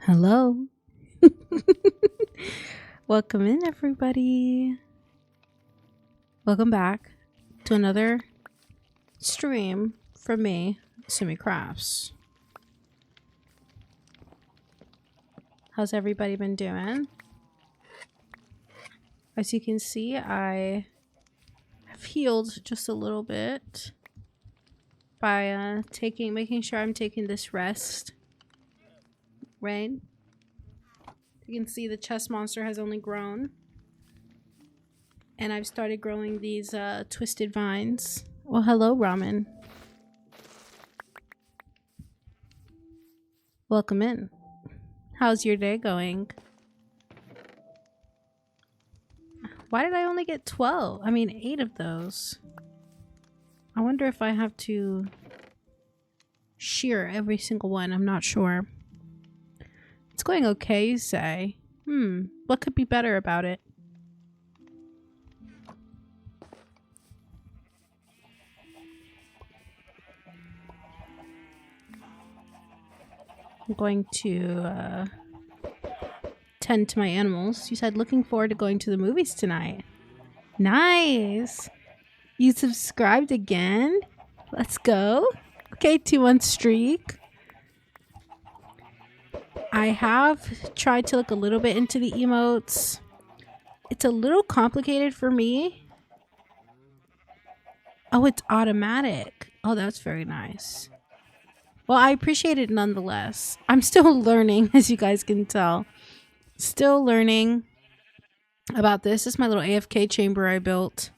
Hello. Welcome in, everybody. Welcome back to another stream from me, Simi Crafts. How's everybody been doing? As you can see, I have healed just a little bit by making sure I'm taking this rest. Right? You can see the chest monster has only grown. And I've started growing these twisted vines. Well, hello, Ramen. Welcome in. How's your day going? Why did I only get 12? I mean, 8 of those. I wonder if I have to shear every single one. I'm not sure. It's going okay, you say. What could be better about it? I'm going to tend to my animals. You said looking forward to going to the movies tonight. Nice. You subscribed again? Let's go. Okay, 2-month streak. I have tried to look a little bit into the emotes. It's a little complicated for me. Oh, it's automatic. Oh, that's very nice. Well, I appreciate it nonetheless. I'm still learning, as you guys can tell. Still learning about this. This is my little AFK chamber I built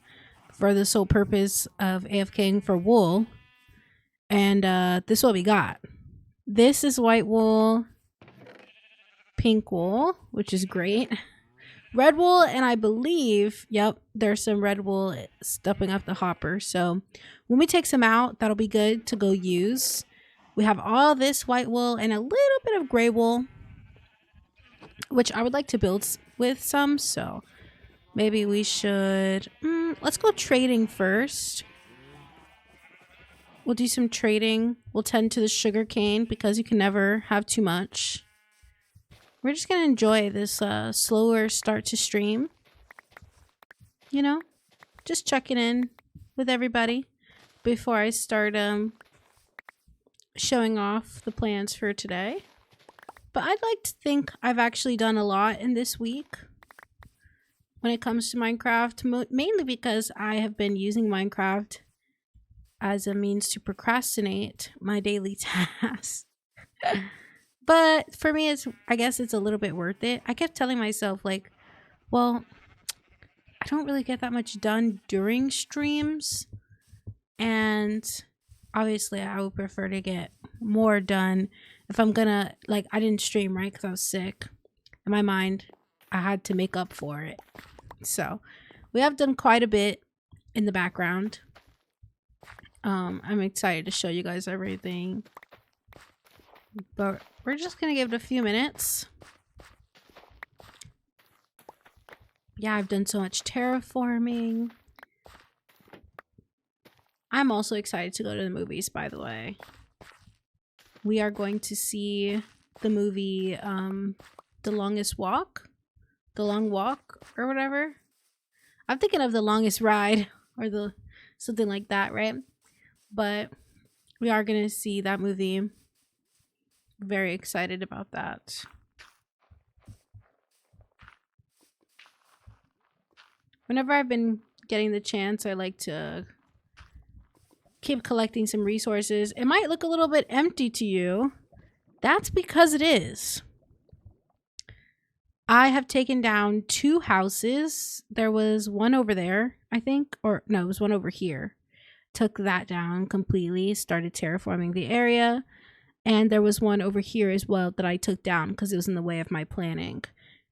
for the sole purpose of AFKing for wool. And this is what we got. This is white wool, pink wool, which is great. Red wool, and I believe, yep, there's some red wool stuffing up the hopper. So when we take some out, that'll be good to go use. We have all this white wool and a little bit of gray wool, which I would like to build with some. So maybe we should, let's go trading first. We'll do some trading. We'll tend to the sugar cane because you can never have too much. We're just going to enjoy this slower start to stream. You know, just checking in with everybody before I start showing off the plans for today. But I'd like to think I've actually done a lot in this week when it comes to Minecraft, mainly because I have been using Minecraft as a means to procrastinate my daily tasks. But for me, I guess it's a little bit worth it. I kept telling myself, like, well, I don't really get that much done during streams. And obviously, I would prefer to get more done if I'm gonna, like, I didn't stream, right? Because I was sick. In my mind, I had to make up for it. So we have done quite a bit in the background. I'm excited to show you guys everything. But we're just going to give it a few minutes. Yeah, I've done so much terraforming. I'm also excited to go to the movies, by the way. We are going to see the movie The Longest Walk. The Long Walk or whatever. I'm thinking of The Longest Ride or something like that, right? But we are going to see that movie. Very excited about that. Whenever I've been getting the chance, I like to keep collecting some resources. It might look a little bit empty to you. That's because it is. I have taken down 2 houses. There was one over there, I think. Or no, it was one over here. Took that down completely. Started terraforming the area. And there was one over here as well that I took down because it was in the way of my planning.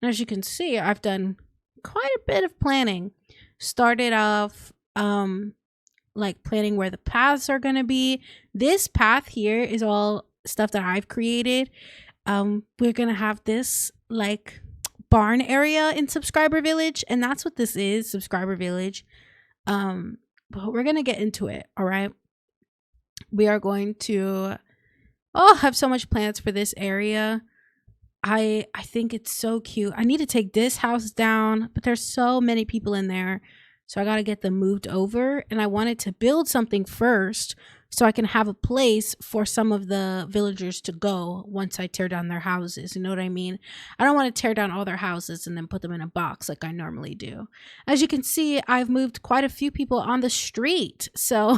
And as you can see, I've done quite a bit of planning. Started off like planning where the paths are going to be. This path here is all stuff that I've created. We're going to have this like barn area in Subscriber Village. And that's what this is, Subscriber Village. But we're going to get into it, all right? We are going to... have so much plans for this area. I think it's so cute. I need to take this house down, but there's so many people in there. So I got to get them moved over, and I wanted to build something first so I can have a place for some of the villagers to go once I tear down their houses. You know what I mean? I don't want to tear down all their houses and then put them in a box like I normally do. As you can see, I've moved quite a few people on the street. So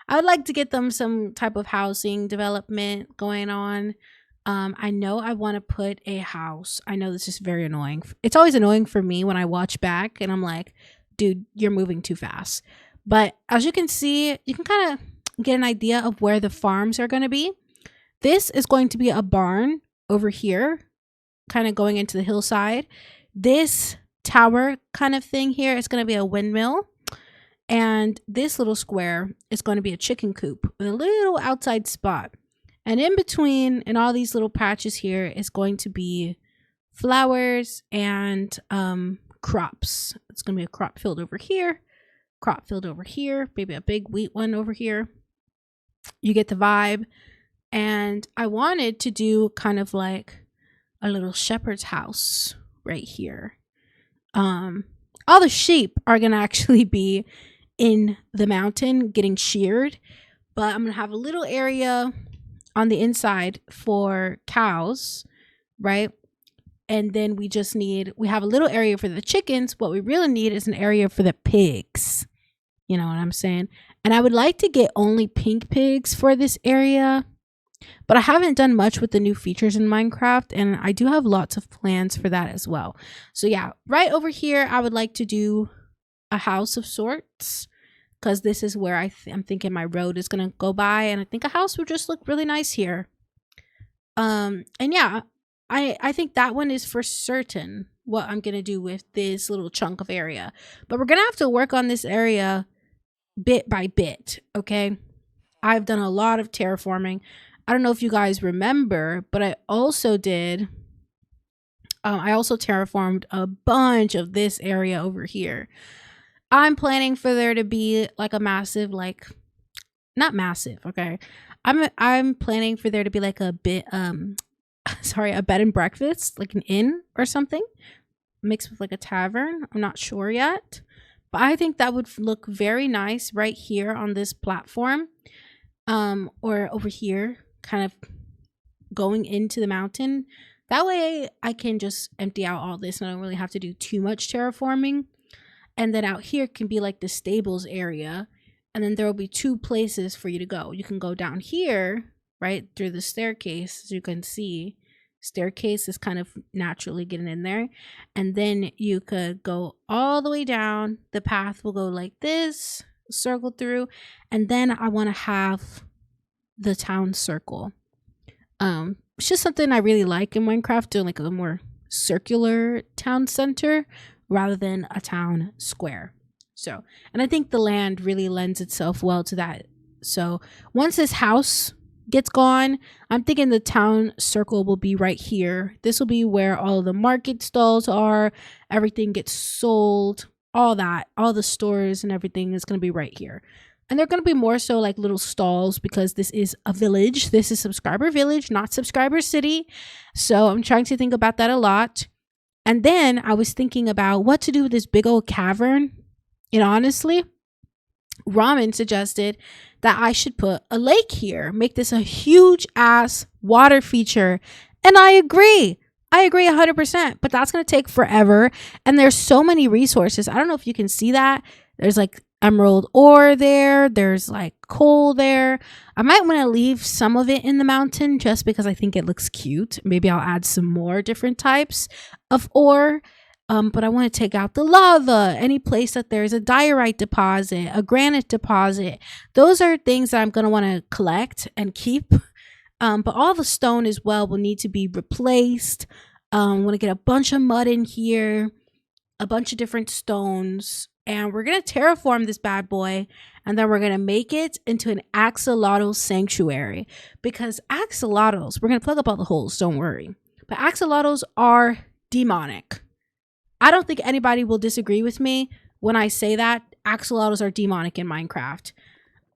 I would like to get them some type of housing development going on. I know I want to put a house. I know this is very annoying. It's always annoying for me when I watch back and I'm like, dude, you're moving too fast. But as you can see, you can kind of get an idea of where the farms are going to be. This is going to be a barn over here, kind of going into the hillside. This tower kind of thing here is going to be a windmill. And this little square is going to be a chicken coop with a little outside spot. And in between, in all these little patches here, is going to be flowers and crops. It's going to be a crop field over here, maybe a big wheat one over here. You get the vibe. And I wanted to do kind of like a little shepherd's house right here. All the sheep are going to actually be in the mountain getting sheared, but I'm going to have a little area on the inside for cows, right? And then we have a little area for the chickens. What we really need is an area for the pigs. You know what I'm saying? And I would like to get only pink pigs for this area, but I haven't done much with the new features in Minecraft, and I do have lots of plans for that as well. So yeah, right over here, I would like to do a house of sorts, because this is where I'm thinking my road is going to go by, and I think a house would just look really nice here. And yeah, I think that one is for certain what I'm going to do with this little chunk of area. But we're going to have to work on this area bit by bit, okay? I've done a lot of terraforming. I don't know if you guys remember, but I also terraformed a bunch of this area over here. I'm planning for there to be like a massive, like, not massive, okay? I'm planning for there to be like a bit, a bed and breakfast, like an inn or something, mixed with like a tavern. I'm not sure yet, but I think that would look very nice right here on this platform, or over here, kind of going into the mountain. That way I can just empty out all this and I don't really have to do too much terraforming. And then out here can be like the stables area. And then there will be two places for you to go. You can go down here, right, through the staircase. As you can see, staircase is kind of naturally getting in there. And then you could go all the way down. The path will go like this, circle through. And then I want to have the town circle. It's just something I really like in Minecraft, doing like a more circular town center rather than a town square. So, and I think the land really lends itself well to that. So once this house gets gone, I'm thinking the town circle will be right here. This will be where all the market stalls are, everything gets sold, all that, all the stores and everything is going to be right here. And they're going to be more so like little stalls because this is a village. This is subscriber village, not subscriber city. So I'm trying to think about that a lot. And then I was thinking about what to do with this big old cavern. And honestly, Ramen suggested that I should put a lake here, make this a huge ass water feature. And I agree. I agree 100%, but that's going to take forever. And there's so many resources. I don't know if you can see that. There's like emerald ore there. There's like coal there. I might want to leave some of it in the mountain just because I think it looks cute. Maybe I'll add some more different types of ore. But I want to take out the lava, any place that there's a diorite deposit, a granite deposit. Those are things that I'm going to want to collect and keep. But all the stone as well will need to be replaced. I want to get a bunch of mud in here, a bunch of different stones. And we're going to terraform this bad boy. And then we're going to make it into an axolotl sanctuary. Because axolotls, we're going to plug up all the holes, don't worry. But axolotls are demonic. I don't think anybody will disagree with me when I say that axolotls are demonic in Minecraft.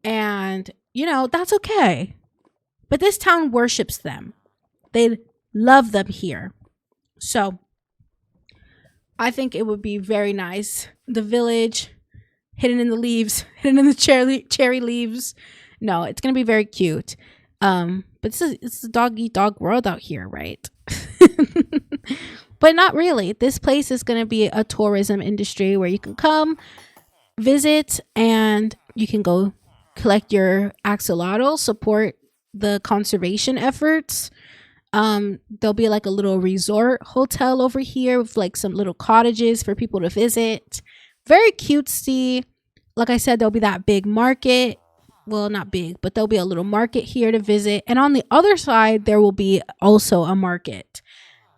And, you know, that's okay. But this town worships them. They love them here. So I think it would be very nice. The village hidden in the leaves, hidden in the cherry leaves. No, it's gonna be very cute. But it's a dog eat dog world out here, right? But not really. This place is gonna be a tourism industry where you can come visit and you can go collect your axolotl, support the conservation efforts. There'll be like a little resort hotel over here with like some little cottages for people to visit. Very cutesy. Like I said, there'll be that big market. Well, not big, but there'll be a little market here to visit. And on the other side, there will be also a market.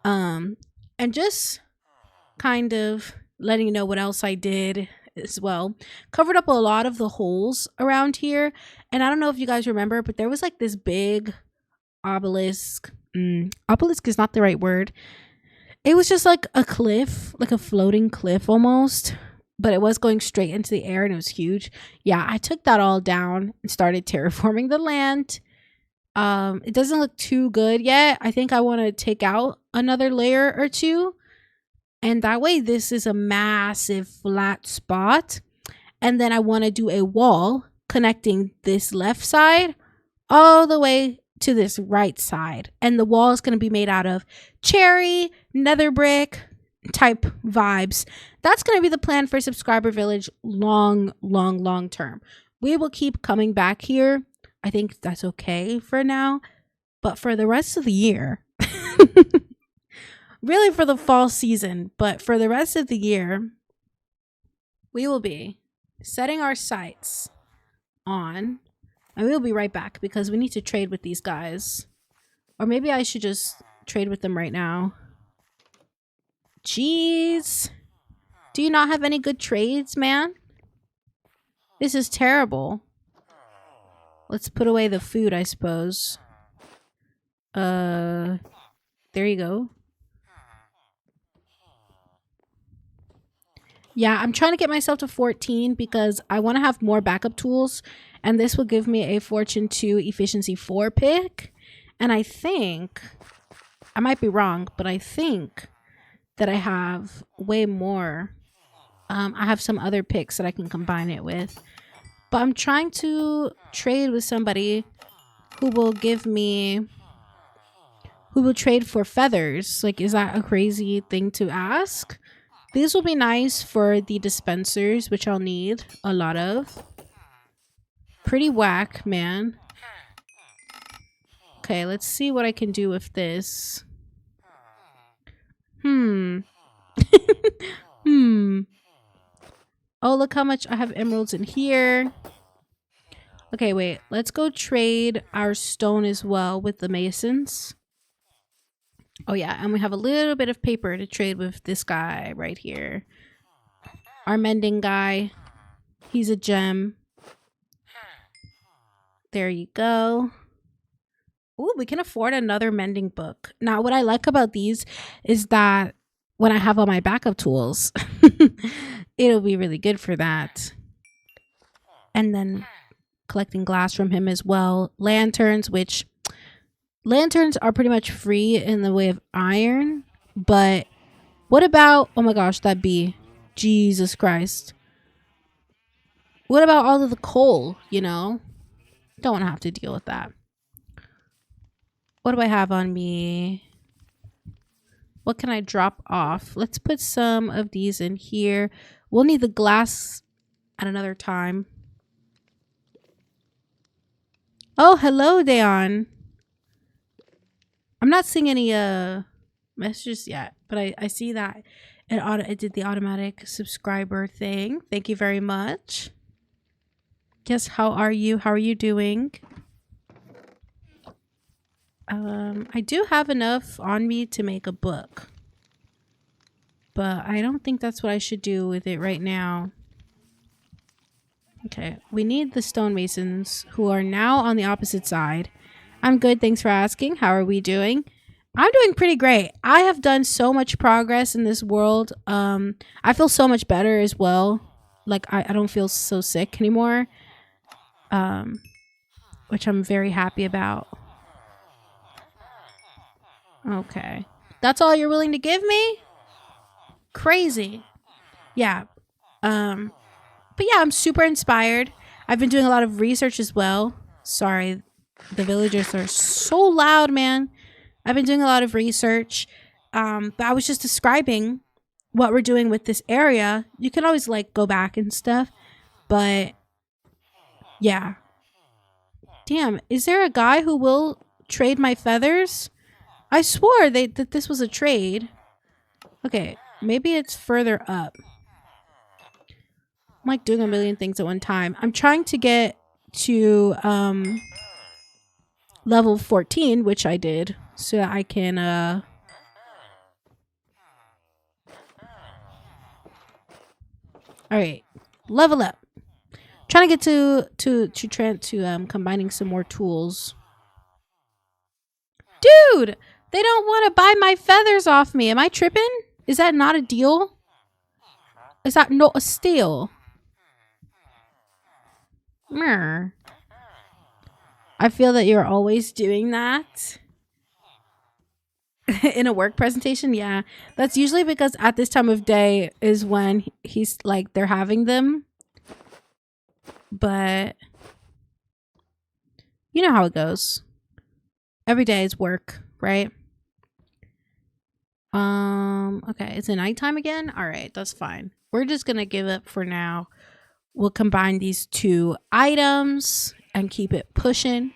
And just kind of letting you know what else I did as well. Covered up a lot of the holes around here. And I don't know if you guys remember, but there was like this big obelisk. Obelisk is not the right word. It was just like a cliff, like a floating cliff almost, but it was going straight into the air and it was huge. Yeah, I took that all down and started terraforming the land. It doesn't look too good yet. I think I want to take out another layer or two, and that way this is a massive flat spot. And then I want to do a wall connecting this left side all the way to this right side, and the wall is going to be made out of cherry nether brick type vibes. That's going to be the plan for Subscriber Village long term. We will keep coming back here. I think that's okay for now, but for the rest of the year, really for the fall season, but for the rest of the year, we will be setting our sights on, and we'll be right back because we need to trade with these guys. Or maybe I should just trade with them right now. Jeez. Do you not have any good trades, man? This is terrible. Let's put away the food, I suppose. There you go. Yeah, I'm trying to get myself to 14 because I want to have more backup tools. And this will give me a Fortune 2 Efficiency 4 pick. And I think, I might be wrong, but I think that I have way more. I have some other picks that I can combine it with. But I'm trying to trade with somebody who will give me, who will trade for feathers. Like, is that a crazy thing to ask? These will be nice for the dispensers, which I'll need a lot of. Pretty whack, man. Okay, let's see what I can do with this. Oh, look how much I have emeralds in here. Okay, wait. Let's go trade our stone as well with the masons. Oh, yeah. And we have a little bit of paper to trade with this guy right here. Our mending guy. He's a gem. There you go. Ooh, we can afford another mending book. Now, what I like about these is that when I have all my backup tools, it'll be really good for that. And then collecting glass from him as well. Lanterns, which lanterns are pretty much free in the way of iron. But what about, oh my gosh, that bee. Jesus Christ. What about all of the coal, you know? Don't want to have to deal with that. What do I have on me? What can I drop off? Let's put some of these in here. We'll need the glass at another time. Oh, hello, Dayon. I'm not seeing any messages yet, but I see that it did the automatic subscriber thing. Thank you very much. Yes, how are you? How are you doing? I do have enough on me to make a book, but I don't think that's what I should do with it right now. Okay, we need the stonemasons who are now on the opposite side. I'm good, thanks for asking. How are we doing? I'm doing pretty great. I have done so much progress in this world. I feel so much better as well. Like, I don't feel so sick anymore, which I'm very happy about. Okay. That's all you're willing to give me? Crazy. Yeah. But yeah, I'm super inspired. I've been doing a lot of research as well. Sorry, the villagers are so loud, man. I've been doing a lot of research. But I was just describing what we're doing with this area. You can always like go back and stuff. But yeah. Damn, is there a guy who will trade my feathers? I swore that this was a trade. Okay, maybe it's further up. I'm like doing a million things at one time. I'm trying to get to level 14, which I did, so that I can all right, level up. Trying to get to combining some more tools. Dude, they don't want to buy my feathers off me. Am I tripping? Is that not a deal? Is that not a steal? I feel that you're always doing that in a work presentation. Yeah, that's usually because at this time of day is when he's like they're having them. But you know how it goes. Every day is work, right? Okay, it's nighttime again. All right, that's fine. We're just gonna give up for now. We'll combine these two items and keep it pushing.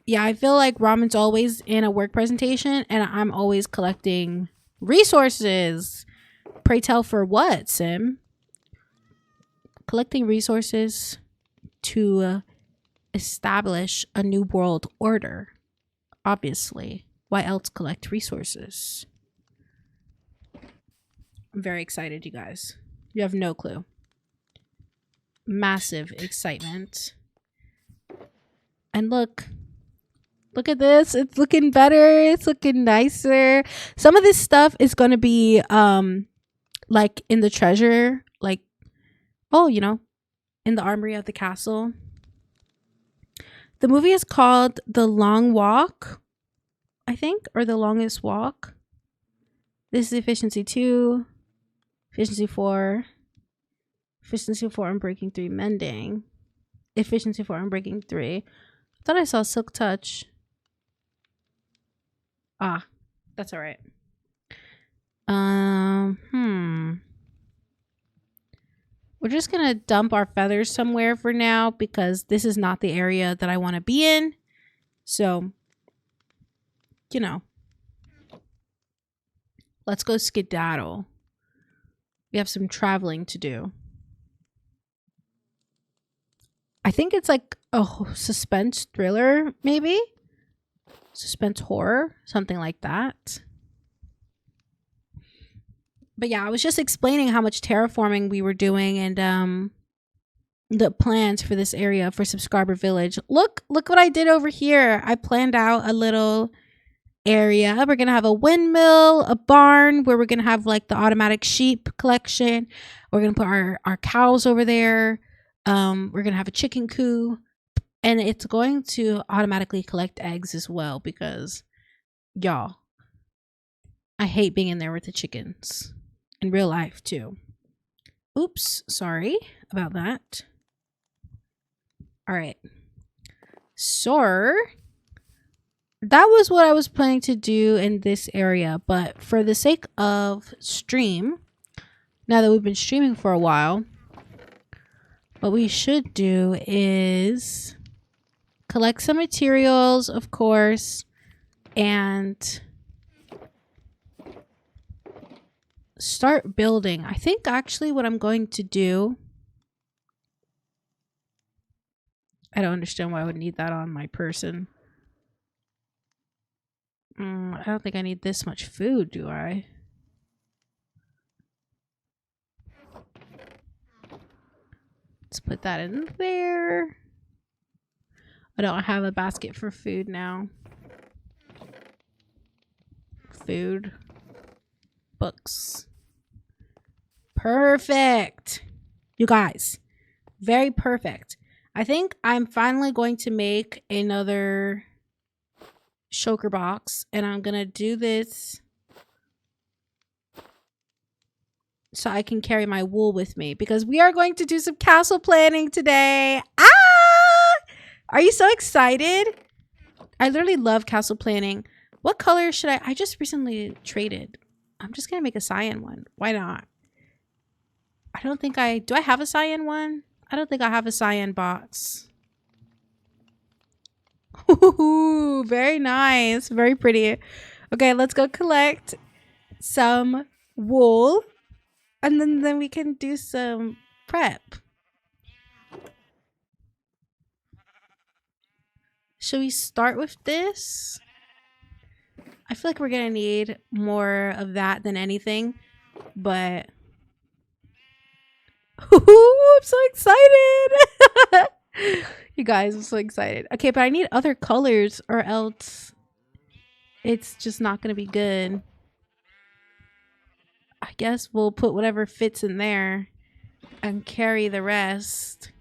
Yeah, I feel like Ramen's always in a work presentation and I'm always collecting resources. Pray tell for what, Sim? Collecting resources to establish a new world order. Obviously. Why else collect resources? I'm very excited, you guys. You have no clue. Massive excitement. And look at this. It's looking better. It's looking nicer. Some of this stuff is going to be like in the treasure, like, oh, you know, in the armory of the castle. The movie is called The Long Walk, I think, or The Longest Walk. This is efficiency 2. Efficiency 4. Efficiency 4 on breaking 3 mending. Efficiency 4 on breaking 3. I thought I saw silk touch. Ah, that's all right. We're just gonna dump our feathers somewhere for now because this is not the area that I want to be in. So, you know, let's go skedaddle. We have some traveling to do. I think it's like a suspense thriller, maybe? Suspense horror, something like that. But yeah, I was just explaining how much terraforming we were doing and the plans for this area for Subscriber Village. Look what I did over here. I planned out a little area. We're going to have a windmill, a barn where we're going to have like the automatic sheep collection. We're going to put our cows over there. We're going to have a chicken coop. And it's going to automatically collect eggs as well because, y'all, I hate being in there with the chickens. In real life, too. Oops, sorry about that. All right. So, that was what I was planning to do in this area. But for the sake of stream, now that we've been streaming for a while, what we should do is collect some materials, of course, and start building. I think actually what I'm going to do, I don't understand why I would need that on my person. I don't think I need this much food, do I? Let's put that in there. I don't have a basket for food now. Food. Books. Perfect. You guys. Very perfect. I think I'm finally going to make another choker box, and I'm gonna do this so I can carry my wool with me, because we are going to do some castle planning today. Are you so excited? I literally love castle planning. What color should I just recently traded. I'm just gonna make a cyan one. Why not? I don't think do I have a cyan one? I don't think I have a cyan box. Ooh, very nice. Very pretty. Okay, let's go collect some wool, and then we can do some prep. Should we start with this? I feel like we're gonna need more of that than anything, but I'm so excited. You guys, I'm so excited. Okay, but I need other colors or else it's just not gonna be good. I guess we'll put whatever fits in there and carry the rest.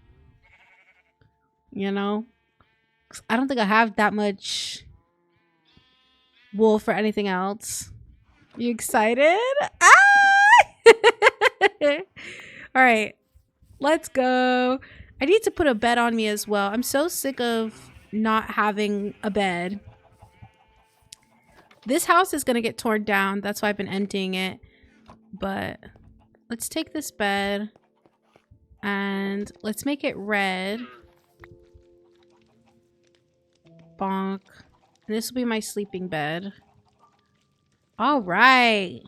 You know? 'Cause I don't think I have that much wool for anything else. You excited? All right, let's go. I need to put a bed on me as well. I'm so sick of not having a bed. This house is gonna get torn down. That's why I've been emptying it. But let's take this bed and let's make it red. Bonk. And this will be my sleeping bed. All right.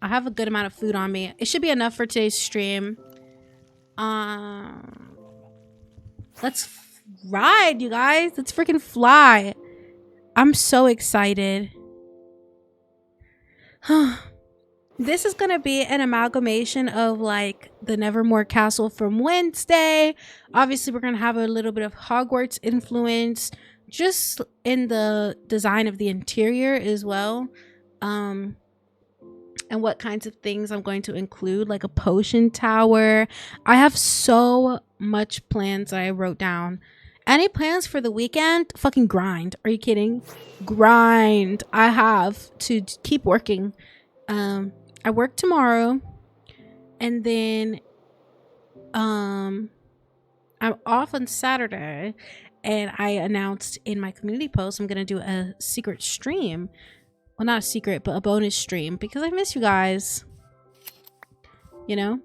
I have a good amount of food on me. It should be enough for today's stream. Let's ride, you guys. Let's freaking fly. I'm so excited. This is gonna be an amalgamation of like the Nevermore Castle from Wednesday. Obviously, we're gonna have a little bit of Hogwarts influence just in the design of the interior as well. And what kinds of things I'm going to include, like a potion tower. I have so much plans that I wrote down. Any plans for the weekend? Fucking grind. Are you kidding? Grind. I have to keep working. I work tomorrow, and then I'm off on Saturday, and I announced in my community post I'm gonna do a secret stream. Well, not a secret, but a bonus stream, because I miss you guys. You know?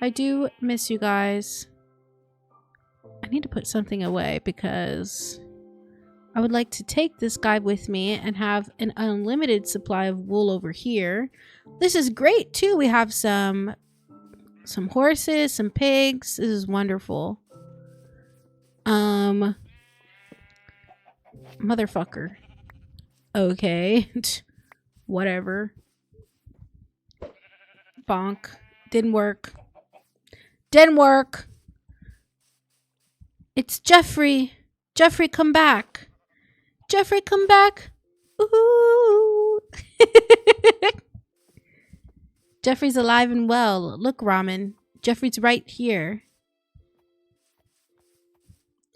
I do miss you guys. I need to put something away because I would like to take this guy with me and have an unlimited supply of wool over here. This is great too. We have some horses, some pigs. This is wonderful. Motherfucker. Okay. Whatever. Bonk. Didn't work. Didn't work. It's Jeffrey. Jeffrey, come back. Jeffrey, come back. Ooh. Jeffrey's alive and well. Look, Ramen. Jeffrey's right here.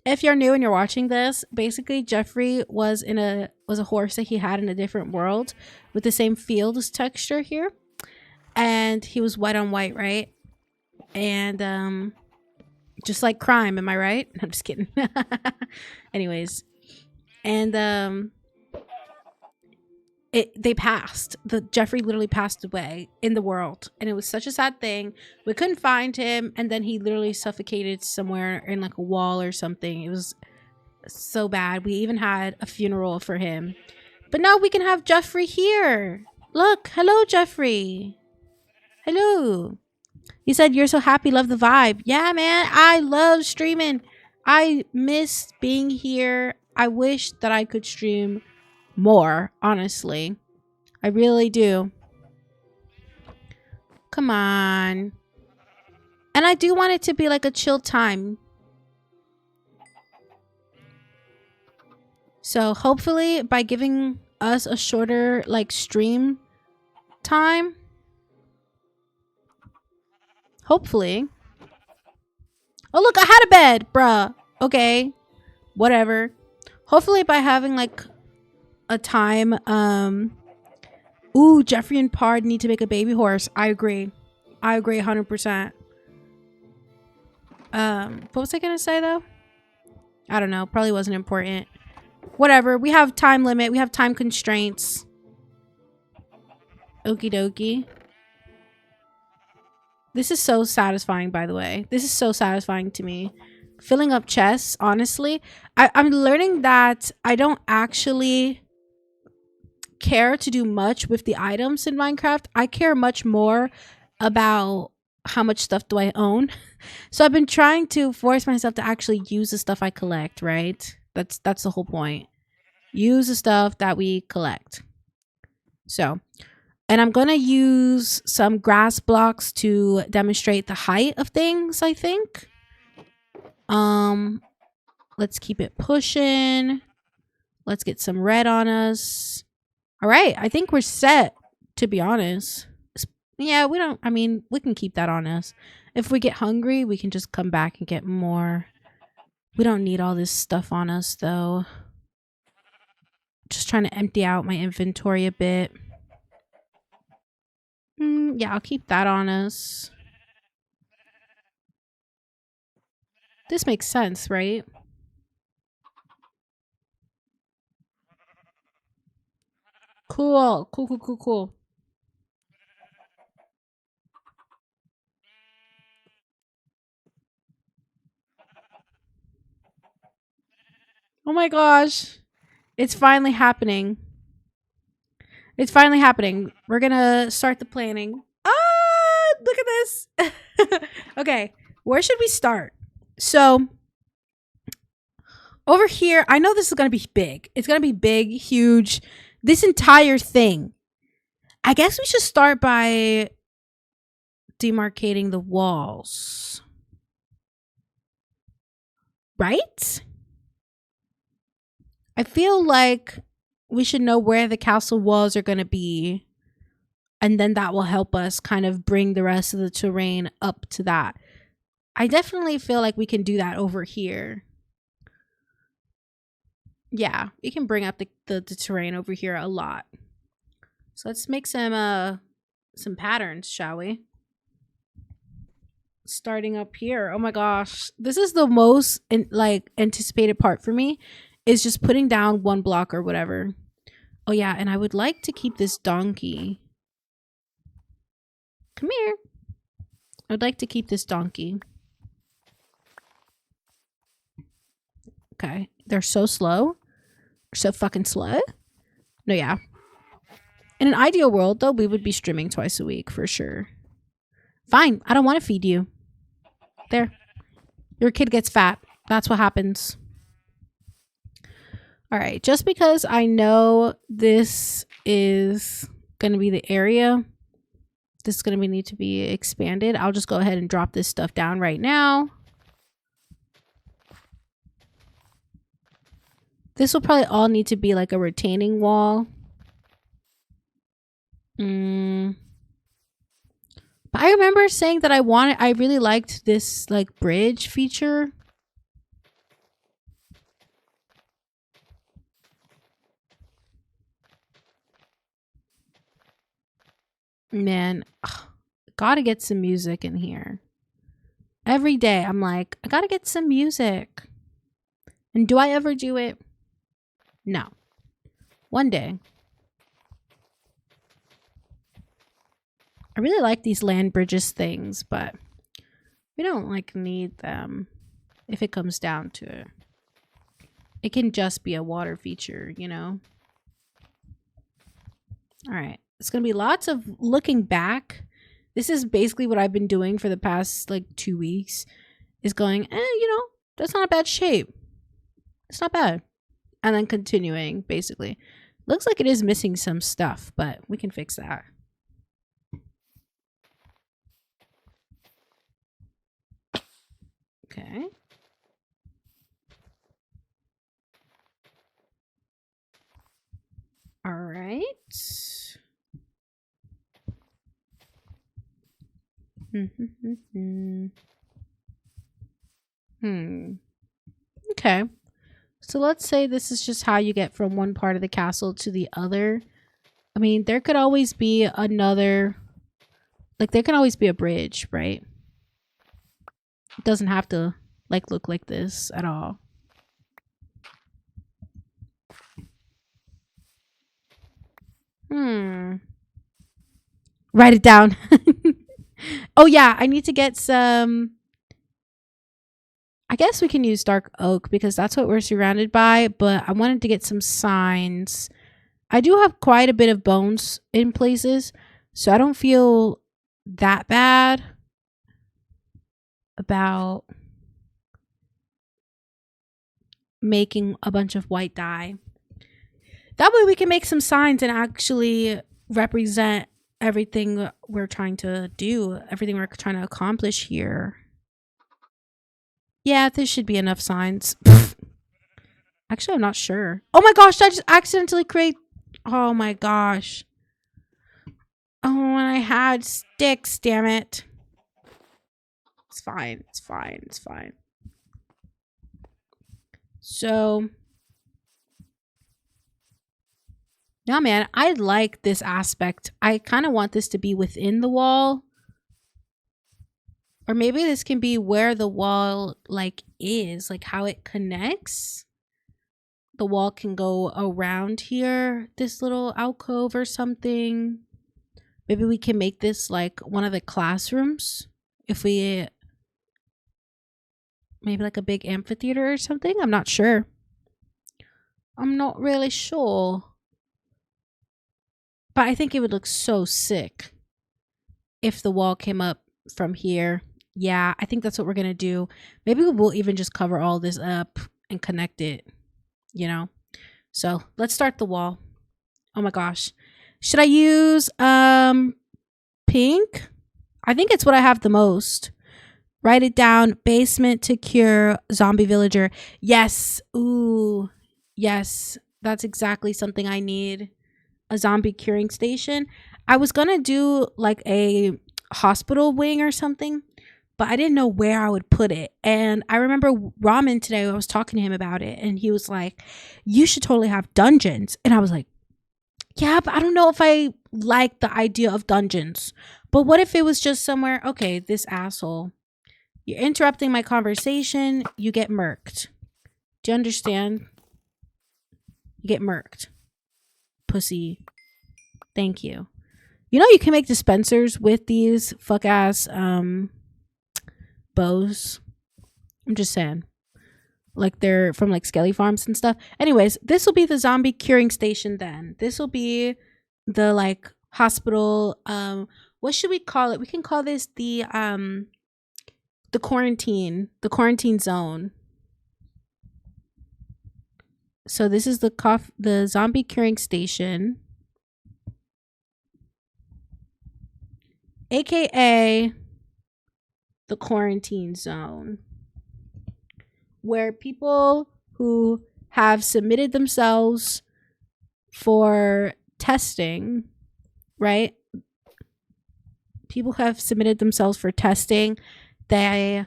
If you're new and you're watching this, basically Jeffrey was a horse that he had in a different world with the same field texture here. And he was white on white, right? And just like crime, am I right? I'm just kidding. Anyways. And they passed. Jeffrey literally passed away in the world, and it was such a sad thing. We couldn't find him, and then he literally suffocated somewhere in like a wall or something. It was so bad. We even had a funeral for him. But now we can have Jeffrey here. Look, hello, Jeffrey. Hello. He said you're so happy, love the vibe. Yeah, man, I love streaming. I miss being here. I wish that I could stream more, honestly. I really do. Come on. And I do want it to be like a chill time. So hopefully by giving us a shorter like stream time, hopefully. Oh look, I had a bed, bruh. Okay, whatever. Hopefully by having like a time. Ooh, Jeffrey and Pard need to make a baby horse. I agree 100%. What was I gonna say though? I don't know, probably wasn't important. Whatever, we have time limit, we have time constraints. Okie dokie. This is so satisfying, by the way. This is so satisfying to me. Filling up chests, honestly. I'm learning that I don't actually care to do much with the items in Minecraft. I care much more about how much stuff do I own. So I've been trying to force myself to actually use the stuff I collect, right? That's the whole point. Use the stuff that we collect. So, and I'm gonna use some grass blocks to demonstrate the height of things, I think. Let's keep it pushing. Let's get some red on us. All right, I think we're set, to be honest. Yeah, we can keep that on us. If we get hungry, we can just come back and get more. We don't need all this stuff on us, though. Just trying to empty out my inventory a bit. Yeah, I'll keep that on us. This makes sense, right? Cool. Oh my gosh. It's finally happening. It's finally happening. We're gonna start the planning. Ah, look at this. Okay, where should we start? So, over here, I know this is gonna be big. It's gonna be big, huge. This entire thing. I guess we should start by demarcating the walls. Right? I feel like we should know where the castle walls are going to be. And then that will help us kind of bring the rest of the terrain up to that. I definitely feel like we can do that over here. Yeah, we can bring up the terrain over here a lot. So let's make some patterns, shall we? Starting up here. Oh my gosh. This is the most anticipated part for me, is just putting down one block or whatever. Oh yeah, and I would like to keep this donkey. Come here. I would like to keep this donkey. Okay. They're so slow. They're so fucking slow. No, yeah. In an ideal world, though, we would be streaming twice a week for sure. Fine. I don't want to feed you. There. Your kid gets fat. That's what happens. All right. Just because I know this is going to be the area, this is going to need to be expanded, I'll just go ahead and drop this stuff down right now. This will probably all need to be like a retaining wall. But I remember saying that I really liked this like bridge feature. Man, gotta get some music in here. Every day I'm like, I gotta get some music. And do I ever do it? No. One day. I really like these land bridges things, but we don't like need them if it comes down to it. It can just be a water feature, you know? All right. It's going to be lots of looking back. This is basically what I've been doing for the past like 2 weeks, is going, that's not a bad shape. It's not bad. And then continuing, basically. Looks like it is missing some stuff, but we can fix that. Okay. All right. Okay. So let's say this is just how you get from one part of the castle to the other. I mean, there could always be another, like there can always be a bridge, right? It doesn't have to like look like this at all. Write it down. Oh yeah, I need to get some. I guess we can use dark oak because that's what we're surrounded by, but I wanted to get some signs. I do have quite a bit of bones in places, so I don't feel that bad about making a bunch of white dye. That way we can make some signs and actually represent everything we're trying to do, everything we're trying to accomplish here. Yeah, this should be enough signs. Actually, I'm not sure. Oh my gosh, I just accidentally create. Oh my gosh. Oh, and I had sticks, damn it. It's fine. It's fine. It's fine. So, yeah, man, I like this aspect. I kind of want this to be within the wall. Or maybe this can be where the wall, like, is. Like, how it connects. The wall can go around here. This little alcove or something. Maybe we can make this, like, one of the classrooms. If we... Maybe, like, a big amphitheater or something? I'm not sure. I'm not really sure. But I think it would look so sick if the wall came up from here. Yeah, I think that's what we're going to do. Maybe we'll even just cover all this up and connect it, you know? So let's start the wall. Oh my gosh. Should I use pink? I think it's what I have the most. Write it down. Basement to cure zombie villager. Yes. Ooh. Yes. That's exactly something I need. A zombie curing station. I was gonna do like a hospital wing or something, but I didn't know where I would put it. And I remember Ramen today, I was talking to him about it, and he was like, you should totally have dungeons. And I was like, yeah, but I don't know if I like the idea of dungeons. But what if it was just somewhere, okay, this asshole, you're interrupting my conversation, you get murked. Do you understand? You get murked. Pussy. Thank you. You know you can make dispensers with these fuck ass bows. I'm just saying. Like they're from like Skelly Farms and stuff. Anyways, this will be the zombie curing station then. This will be the like hospital. What should we call it? We can call this the quarantine zone. So this is the zombie curing station, aka the quarantine zone, where people who have submitted themselves for testing, right? People have submitted themselves for testing. They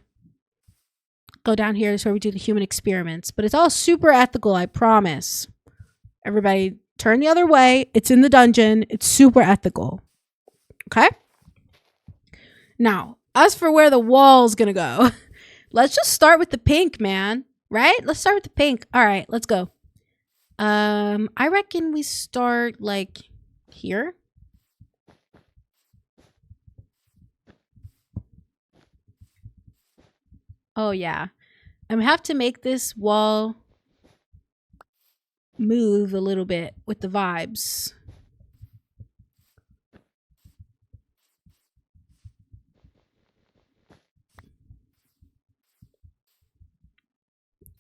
go down here. Is where we do the human experiments, but it's all super ethical. I promise. Everybody turn the other way. It's in the dungeon. It's super ethical. Okay. Now, as for where the wall's gonna go, let's just start with the pink, man. Right? Let's start with the pink. All right, let's go. I reckon we start like here. Oh yeah. I'm gonna have to make this wall move a little bit with the vibes.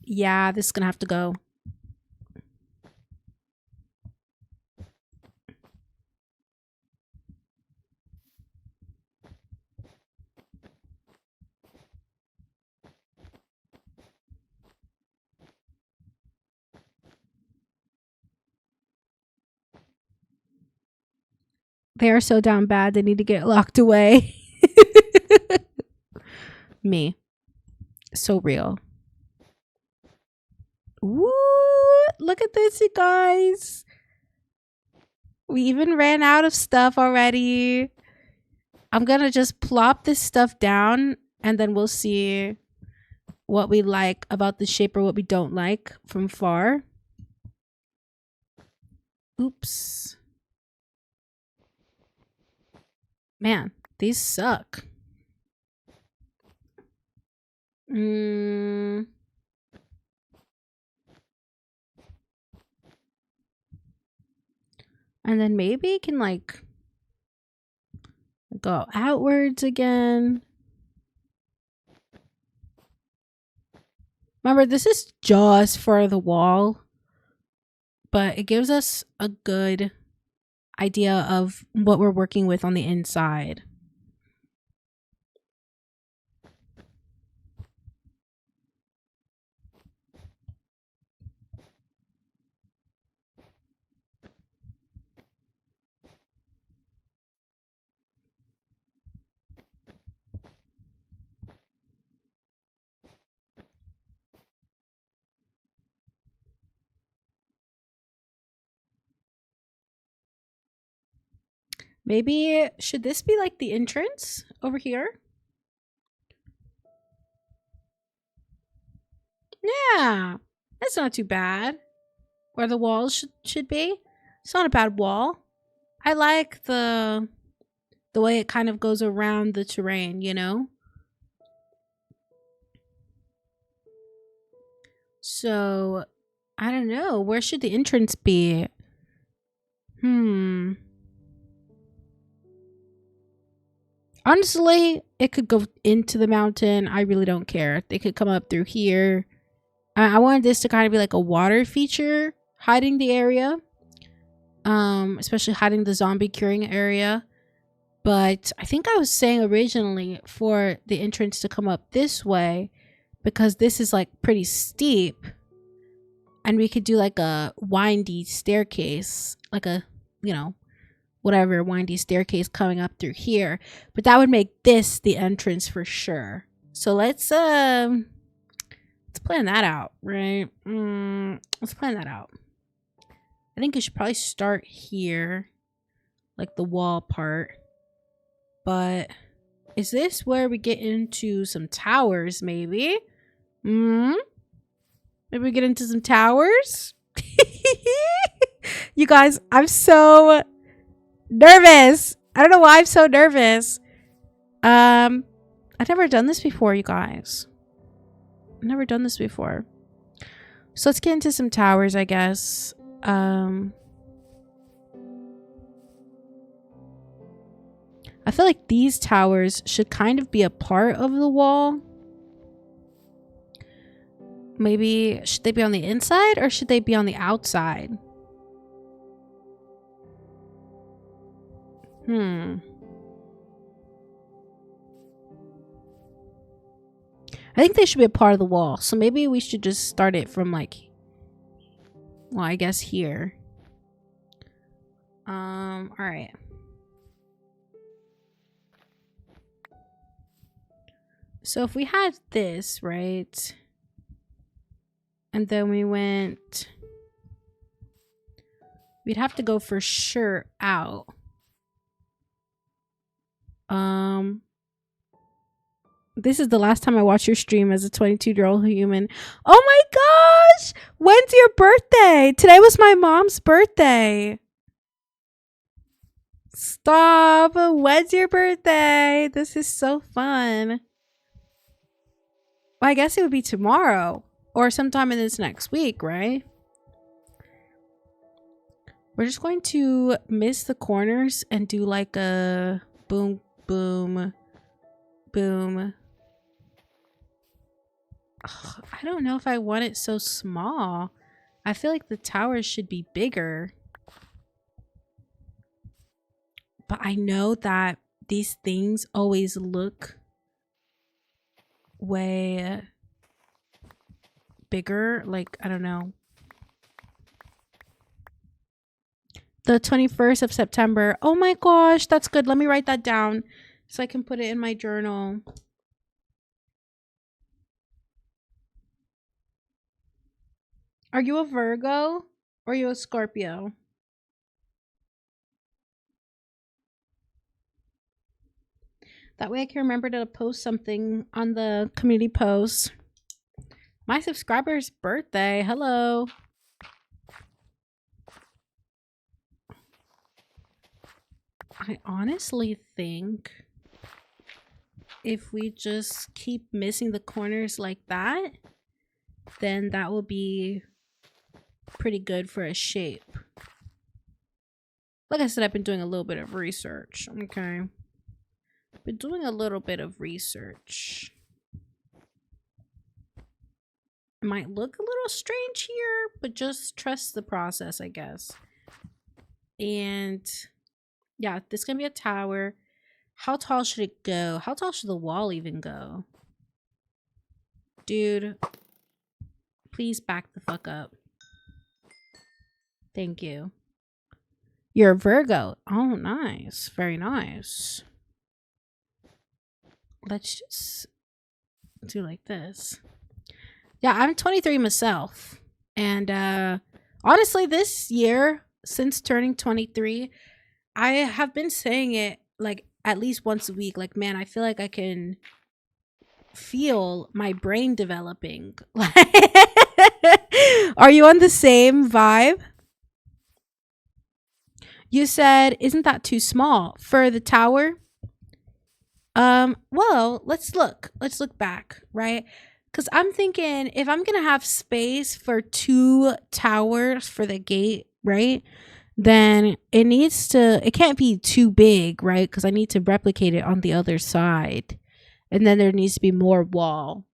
Yeah, this is gonna have to go. They are so down bad, they need to get locked away. Me. So real. Ooh, look at this, you guys. We even ran out of stuff already. I'm gonna just plop this stuff down and then we'll see what we like about the shape or what we don't like from far. Oops. Man, these suck. And then maybe it can like go outwards again. Remember, this is just for the wall, but it gives us a good idea of what we're working with on the inside. Maybe, should this be like the entrance over here? Yeah, that's not too bad. Where the walls should be. It's not a bad wall. I like the way it kind of goes around the terrain, you know? So, I don't know. Where should the entrance be? Honestly, it could go into the mountain. I really don't care. They could come up through here. I wanted this to kind of be like a water feature, hiding the area. Especially hiding the zombie curing area. But I think I was saying originally for the entrance to come up this way because this is like pretty steep. And we could do like a windy staircase, like a, you know, whatever windy staircase coming up through here. But that would make this the entrance for sure. So let's plan that out, right? Let's plan that out. I think it should probably start here, like the wall part. But is this where we get into some towers, maybe? Maybe we get into some towers? You guys, I'm so nervous. I don't know why I'm so nervous. I've never done this before, you guys. I've never done this before. So let's get into some towers, I guess. I feel like these towers should kind of be a part of the wall. Maybe, should they be on the inside or should they be on the outside? I think they should be a part of the wall. So maybe we should just start it from like, well, I guess here. All right. So if we had this, right? And then we went, we'd have to go for sure out. This is the last time I watched your stream as a 22-year-old human. Oh my gosh! When's your birthday? Today was my mom's birthday. Stop! When's your birthday? This is so fun. Well, I guess it would be tomorrow or sometime in this next week, right? We're just going to miss the corners and do like a boom, boom, boom. Ugh, I don't know if I want it so small. I feel like the towers should be bigger. But I know that these things always look way bigger. Like, I don't know. The 21st of September. Oh my gosh, that's good. Let me write that down so I can put it in my journal. Are you a Virgo or are you a Scorpio? That way I can remember to post something on the community post. My subscriber's birthday. Hello. I honestly think if we just keep missing the corners like that, then that will be pretty good for a shape. Like I said, I've been doing a little bit of research. Okay. Been doing a little bit of research. It might look a little strange here, but just trust the process, I guess. And yeah, this is gonna be a tower. How tall should it go? How tall should the wall even go? Dude, please back the fuck up. Thank you. You're a Virgo. Oh, nice. Very nice. Let's just do like this. Yeah, I'm 23 myself. And honestly, this year, since turning 23, I have been saying it like at least once a week. Like, man, I feel like I can feel my brain developing. Are you on the same vibe? You said, isn't that too small for the tower? Well, let's look back, right? Because I'm thinking if I'm gonna have space for 2 towers for the gate, right, then it can't be too big, right? Because I need to replicate it on the other side, and then there needs to be more wall.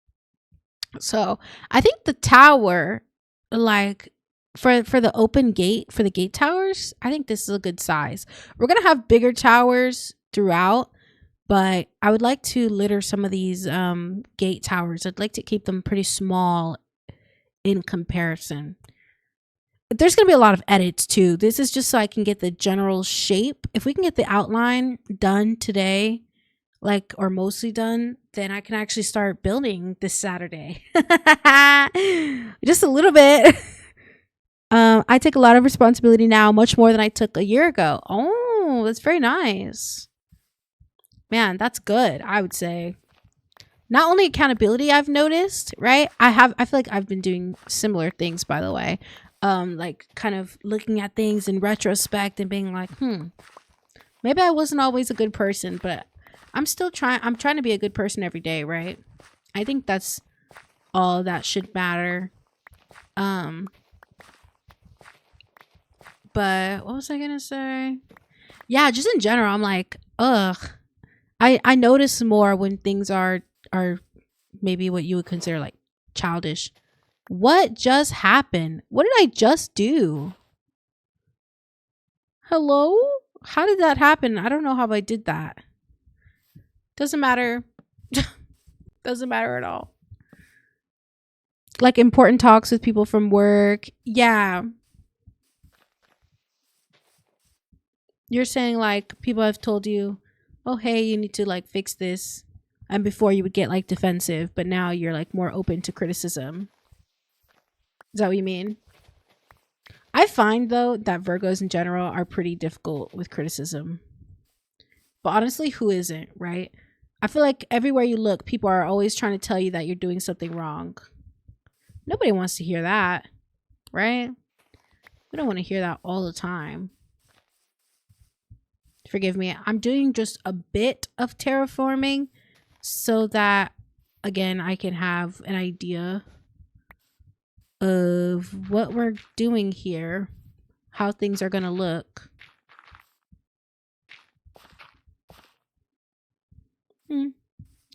So I think the tower, like for the open gate, for the gate towers, I think this is a good size. We're gonna have bigger towers throughout, but I would like to litter some of these gate towers. I'd like to keep them pretty small in comparison. There's going to be a lot of edits too. This is just so I can get the general shape. If we can get the outline done today, like, or mostly done, then I can actually start building this Saturday. Just a little bit. I take a lot of responsibility now, much more than I took a year ago. Oh, that's very nice. Man, that's good, I would say. Not only accountability I've noticed, right? I feel like I've been doing similar things, by the way. Like kind of looking at things in retrospect and being like, maybe I wasn't always a good person, but I'm trying to be a good person every day, right? I think that's all that should matter. But what was I gonna say? Yeah, just in general, I'm like, ugh. I notice more when things are maybe what you would consider like childish. What just happened? What did I just do? Hello? How did that happen? I don't know how I did that. Doesn't matter. Doesn't matter at all. Like important talks with people from work. Yeah. You're saying like people have told you, oh, hey, you need to like fix this. And before you would get like defensive, but now you're like more open to criticism. Is that what you mean? I find though that Virgos in general are pretty difficult with criticism. But honestly, who isn't, right? I feel like everywhere you look, people are always trying to tell you that you're doing something wrong. Nobody wants to hear that, right? We don't want to hear that all the time. Forgive me. I'm doing just a bit of terraforming so that, again, I can have an idea of what we're doing here, how things are going to look.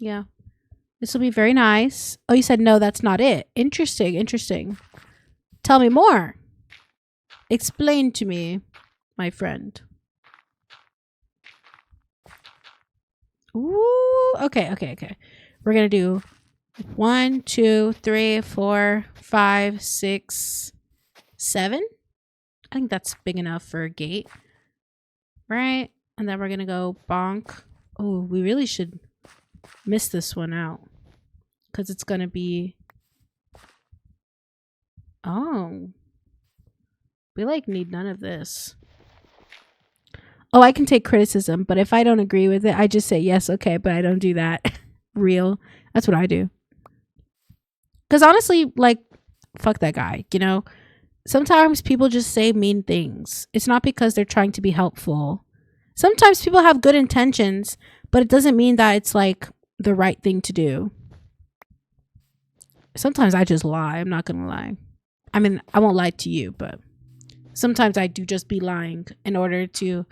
Yeah. This will be very nice. Oh, you said no, that's not it. Interesting. Tell me more. Explain to me, my friend. Ooh, okay. We're going to do 1, 2, 3, 4, 5, 6, 7. I think that's big enough for a gate. Right? And then we're going to go bonk. Oh, we really should miss this one out because it's going to be Oh. We like need none of this. Oh, I can take criticism, but if I don't agree with it, I just say yes, okay, but I don't do that. Real. That's what I do. Because honestly, like, fuck that guy, you know? Sometimes people just say mean things. It's not because they're trying to be helpful. Sometimes people have good intentions, but it doesn't mean that it's like the right thing to do. Sometimes I just lie. I'm not going to lie. I mean, I won't lie to you, but sometimes I do just be lying in order to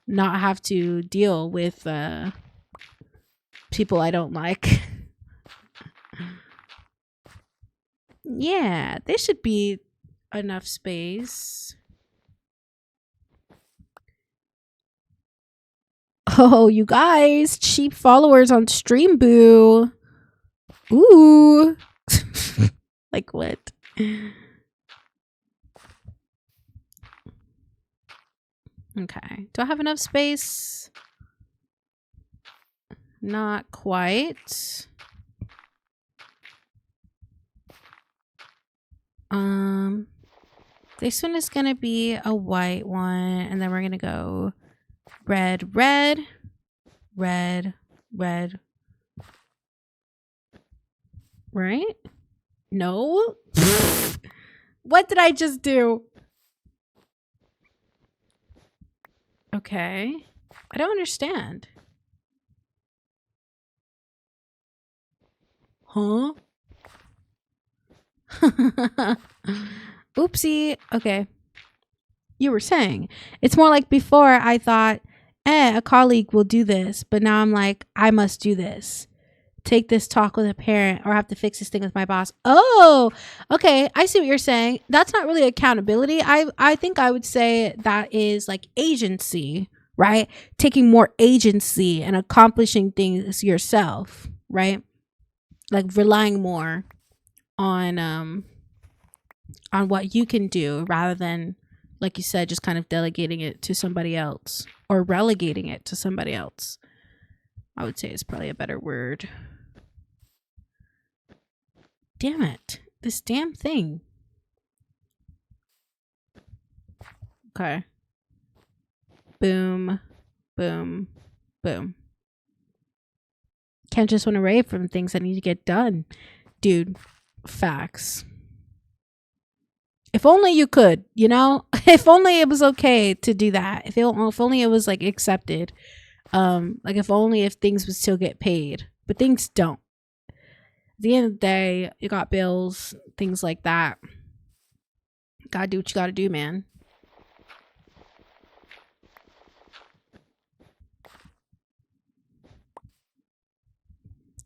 not have to deal with people I don't like. Yeah, there should be enough space. Oh, you guys, cheap followers on Stream Boo. Ooh. Like what? Okay. Do I have enough space? Not quite. This one is gonna be a white one, and then we're gonna go red, red, red, red. Right? No? What did I just do? Okay. I don't understand. Huh? Oopsie. Okay. You were saying. It's more like before I thought, a colleague will do this. But now I'm like, I must do this. Take this talk with a parent or have to fix this thing with my boss. Oh, okay. I see what you're saying. That's not really accountability. I think I would say that is like agency, right? Taking more agency and accomplishing things yourself, right? Like relying more on what you can do rather than, like you said, just kind of delegating it to somebody else or relegating it to somebody else. I would say is probably a better word. Damn it. This damn thing. Okay. Boom. Boom. Boom. Can't just run away from things that need to get done. Dude, facts. If only you could, you know? If only it was okay to do that. If only it was like accepted. Like if things would still get paid. But things don't. At the end of the day, you got bills, things like that. Gotta do what you gotta do, man.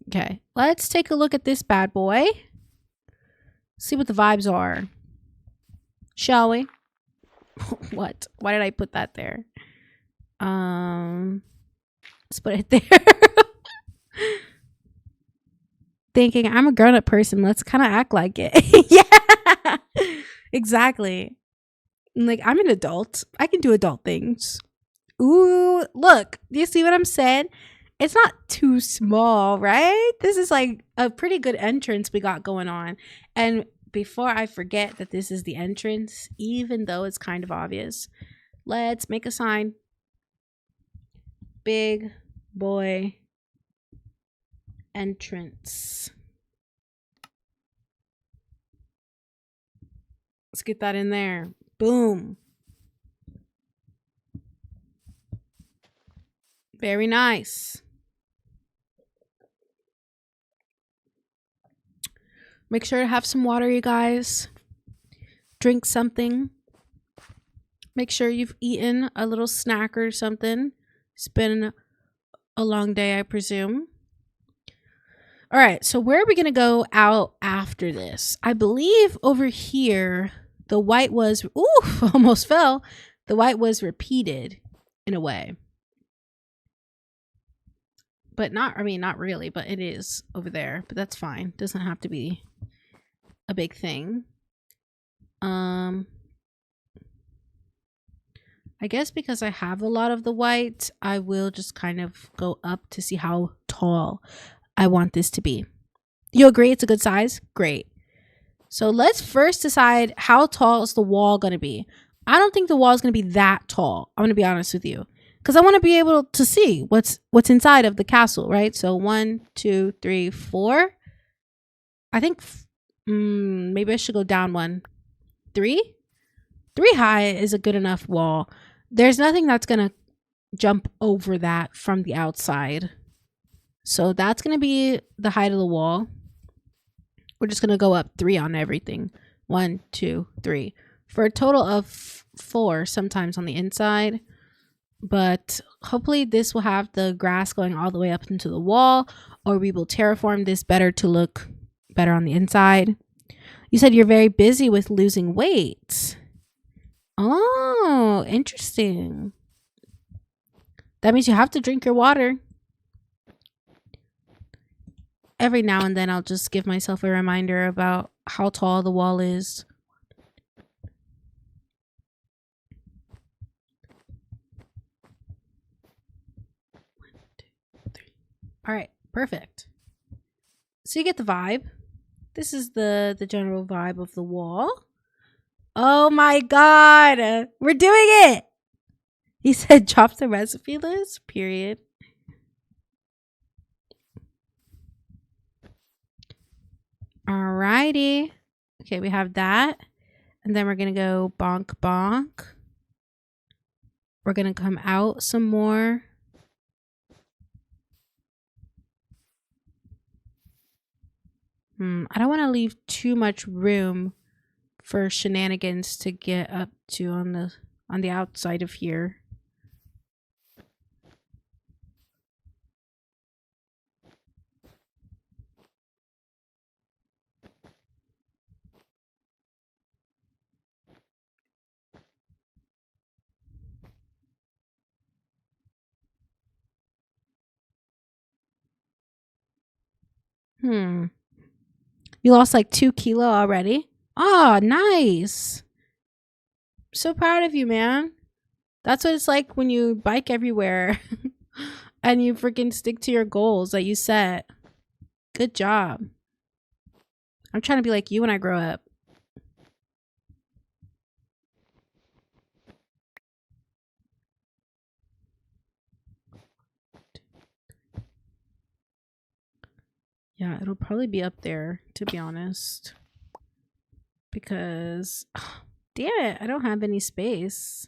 Okay, let's take a look at this bad boy. See what the vibes are. Shall we? What? Why did I put that there? Let's put it there. Thinking I'm a grown-up person. Let's kind of act like it. Yeah, exactly. Like, I'm an adult. I can do adult things. Ooh, look. Do you see what I'm saying? It's not too small, right? This is like a pretty good entrance we got going on. And before I forget that this is the entrance, even though it's kind of obvious, let's make a sign. Big boy entrance. Let's get that in there. Boom. Very nice. Make sure to have some water, you guys. Drink something. Make sure you've eaten a little snack or something. It's been a long day, I presume. All right, so where are we going to go out after this? I believe over here, the white was... Ooh, almost fell. The white was repeated in a way. But not really, but it is over there. But that's fine. Doesn't have to be a big thing. I guess because I have a lot of the white, I will just kind of go up to see how tall I want this to be. You agree it's a good size? Great. So let's first decide how tall is the wall going to be. I don't think the wall is going to be that tall. I'm going to be honest with you. Because I want to be able to see what's inside of the castle, right? So 1, 2, 3, 4. I think maybe I should go down 1. 3? 3 high is a good enough wall. There's nothing that's going to jump over that from the outside. So that's going to be the height of the wall. We're just going to go up 3 on everything. 1, 2, 3. For a total of 4 sometimes on the inside. But hopefully this will have the grass going all the way up into the wall, or we will terraform this better to look better on the inside. You said you're very busy with losing weight. Oh, interesting. That means you have to drink your water. Every now and then I'll just give myself a reminder about how tall the wall is. All right, perfect. So you get the vibe. This is the general vibe of the wall. Oh my God, we're doing it. He said drop the recipe list, period. Alrighty. Okay, we have that. And then we're going to go bonk bonk. We're going to come out some more. I don't want to leave too much room for shenanigans to get up to on the outside of here. You lost like 2 kilo already? Oh, nice. So proud of you, man. That's what it's like when you bike everywhere and you freaking stick to your goals that you set. Good job. I'm trying to be like you when I grow up. Yeah, it'll probably be up there, to be honest. Because, damn it, I don't have any space.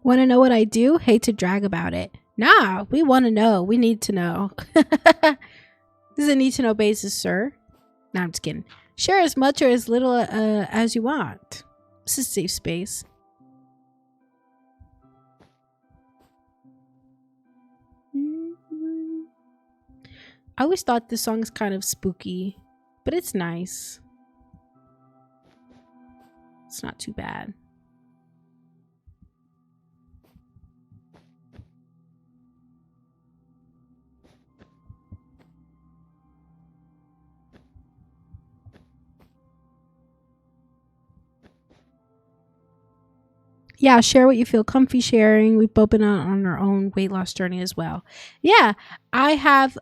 Want to know what I do? Hate to drag about it. Nah, we want to know. We need to know. This is a need to know basis, sir. Nah, I'm just kidding. Share as much or as little as you want. This is safe space. I always thought this song is kind of spooky, but it's nice. It's not too bad. Yeah, share what you feel comfy sharing. We've both been on our own weight loss journey as well. Yeah, I have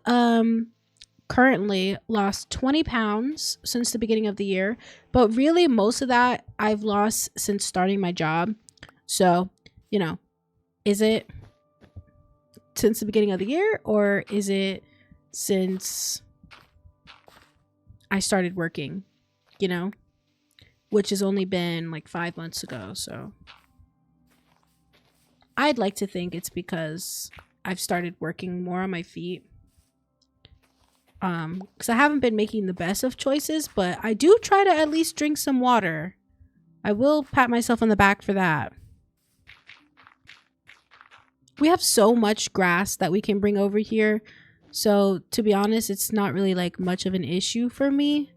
currently lost 20 pounds since the beginning of the year, but really most of that I've lost since starting my job. So, you know, is it since the beginning of the year, or is it since I started working, you know, which has only been like 5 months ago. So I'd like to think it's because I've started working more on my feet. Because I haven't been making the best of choices, but I do try to at least drink some water. I will pat myself on the back for that. We have so much grass that we can bring over here. So to be honest, it's not really like much of an issue for me.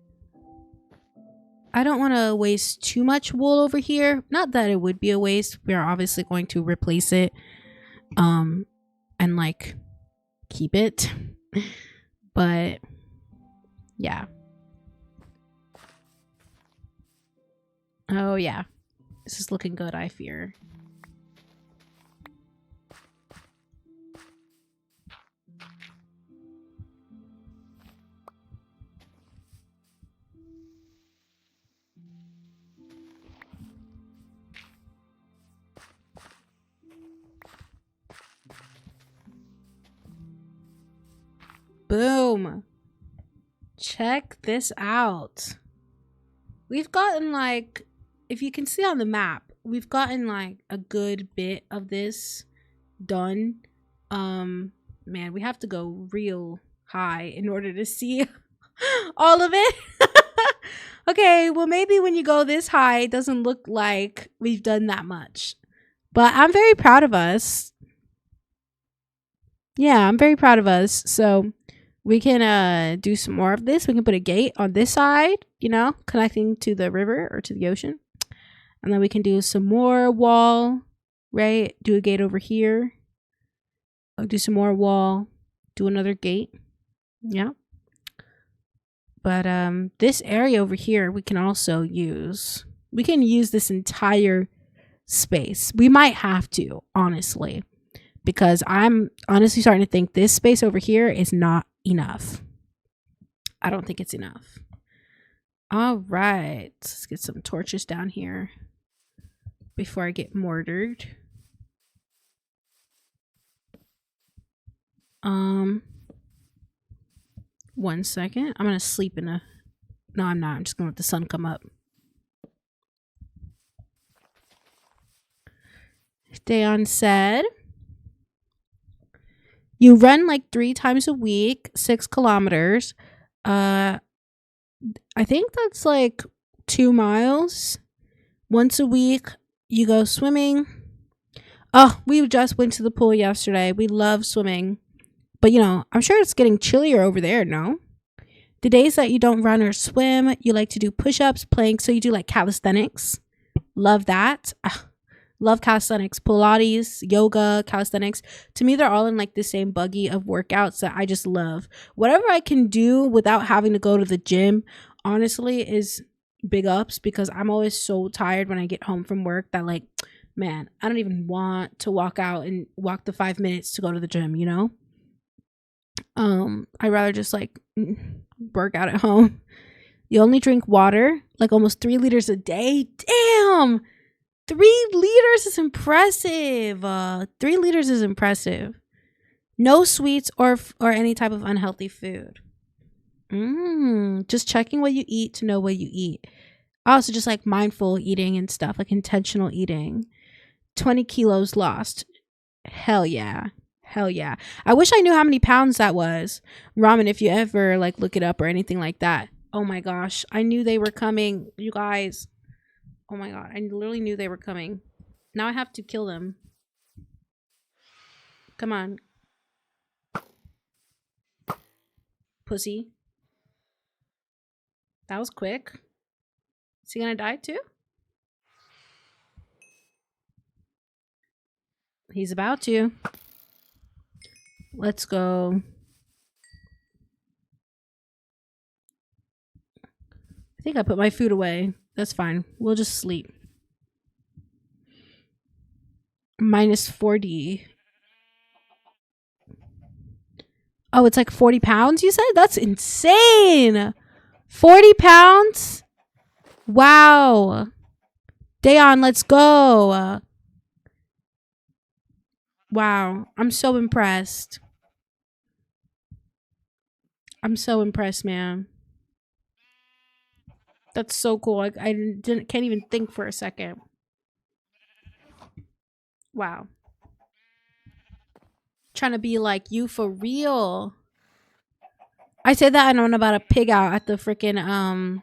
I don't want to waste too much wool over here. Not that it would be a waste. We're obviously going to replace it and like keep it. But yeah. Oh yeah. This is looking good, I fear. Boom. Check this out. We've gotten like, if you can see on the map, we've gotten like a good bit of this done. Man, we have to go real high in order to see all of it. Okay, well maybe when you go this high, it doesn't look like we've done that much. But I'm very proud of us. Yeah, I'm very proud of us. So we can do some more of this. We can put a gate on this side, you know, connecting to the river or to the ocean. And then we can do some more wall, right? Do a gate over here. Do some more wall. Do another gate. Yeah. But this area over here, we can also use. We can use this entire space. We might have to, honestly. Because I'm honestly starting to think this space over here is not enough. I don't think it's enough. All right. Let's get some torches down here before I get mortared. One second. I'm going to sleep in a... No, I'm not. I'm just going to let the sun come up. Dayon said... You run like 3 times a week, 6 kilometers. I think that's like 2 miles. Once a week, you go swimming. Oh, we just went to the pool yesterday. We love swimming. But, you know, I'm sure it's getting chillier over there, no? The days that you don't run or swim, you like to do push-ups, planks. So you do like calisthenics. Love that. Love calisthenics, Pilates, yoga, calisthenics. To me, they're all in like the same buggy of workouts that I just love. Whatever I can do without having to go to the gym, honestly, is big ups, because I'm always so tired when I get home from work that like, man, I don't even want to walk out and walk the 5 minutes to go to the gym, you know? I'd rather just like work out at home. You only drink water, like almost 3 liters a day. Damn! 3 liters is impressive. 3 liters is impressive. No sweets or any type of unhealthy food. Just checking what you eat to know what you eat. Also, just like mindful eating and stuff, like intentional eating. 20 kilos lost. Hell yeah. Hell yeah. I wish I knew how many pounds that was. Ramen, if you ever like look it up or anything like that. Oh my gosh. I knew they were coming, you guys. Oh my god, I literally knew they were coming. Now I have to kill them. Come on. Pussy. That was quick. Is he gonna die too? He's about to. Let's go. I think I put my food away. That's fine. We'll just sleep. Minus 40. Oh, it's like 40 pounds, you said? That's insane. 40 pounds? Wow. Dayon, let's go. Wow. I'm so impressed. I'm so impressed, man. That's so cool. I can't even think for a second. Wow. Trying to be like you for real. I said that and I'm about to pig out at the freaking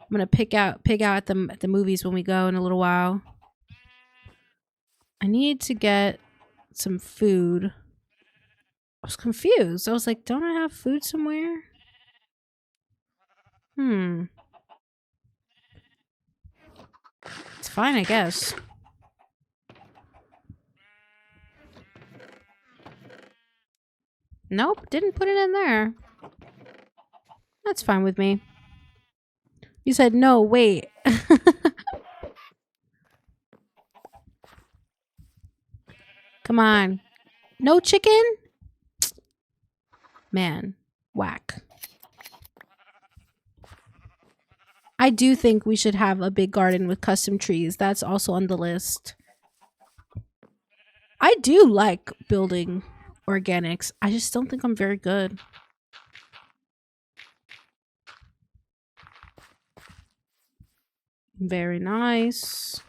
I'm gonna pig out at the movies when we go in a little while. I need to get some food. I was confused. I was like, don't I have food somewhere? It's fine, I guess. Nope, didn't put it in there. That's fine with me. You said no, wait. Come on. No chicken? Man, whack. I do think we should have a big garden with custom trees. That's also on the list. I do like building organics. I just don't think I'm very good. Very nice.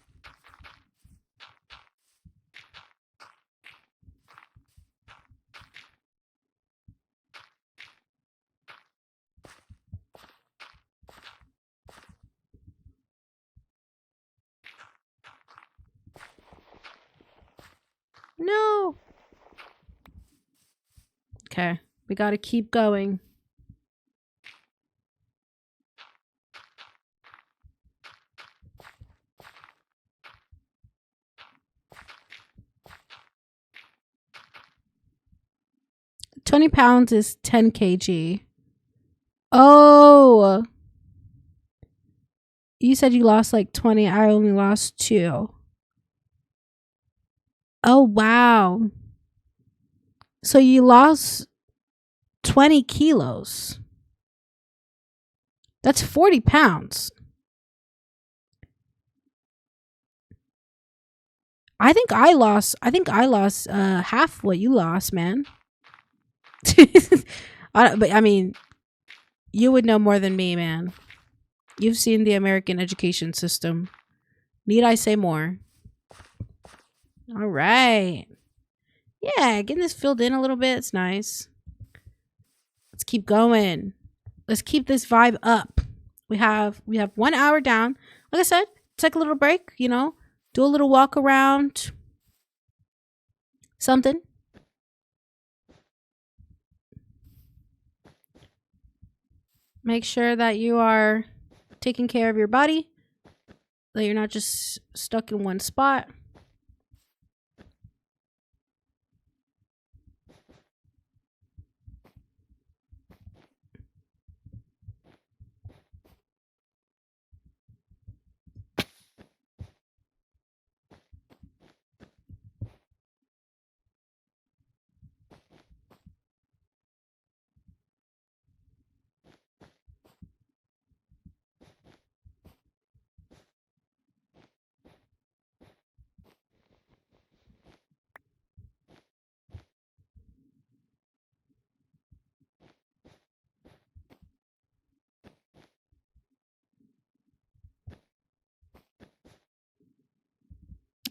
No. Okay, we gotta keep going. £20 is 10 kg. Oh. You said you lost like 20. I only lost 2. Oh, wow. So you lost 20 kilos. That's 40 pounds. I think I lost half what you lost, man. But I mean, you would know more than me, man. You've seen the American education system. Need I say more? All right. Yeah, getting this filled in a little bit. It's nice. Let's keep going. Let's keep this vibe up. We have 1 hour down. Like I said, take a little break, you know, do a little walk around. Something. Make sure that you are taking care of your body, that you're not just stuck in one spot.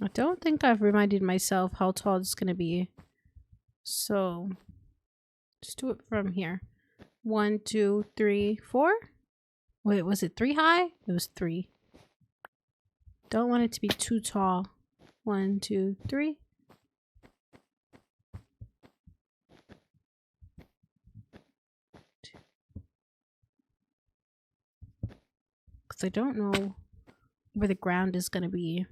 I don't think I've reminded myself how tall it's going to be. So, let's do it from here. 1, 2, 3, 4. Wait, was it 3 high? It was 3. Don't want it to be too tall. 1, 2, 3. Because I don't know where the ground is going to be.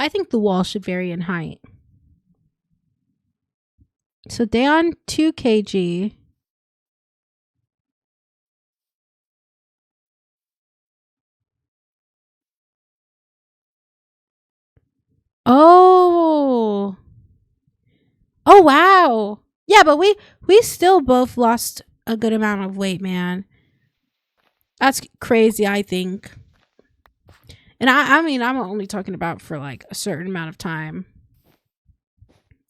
I think the wall should vary in height. So down 2 kg. Oh. Oh, wow. Yeah, but we still both lost a good amount of weight, man. That's crazy, I think. And I mean, I'm only talking about for like a certain amount of time.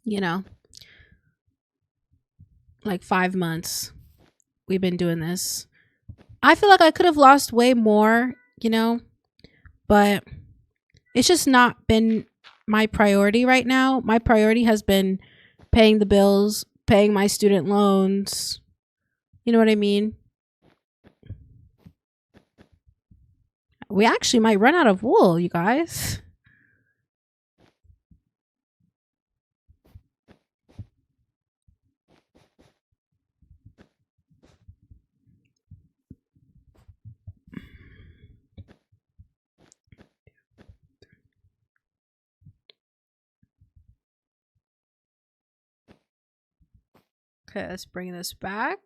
You know, like 5 months we've been doing this. I feel like I could have lost way more, you know, but it's just not been my priority right now. My priority has been paying the bills, paying my student loans. You know what I mean? We actually might run out of wool, you guys. Okay, let's bring this back.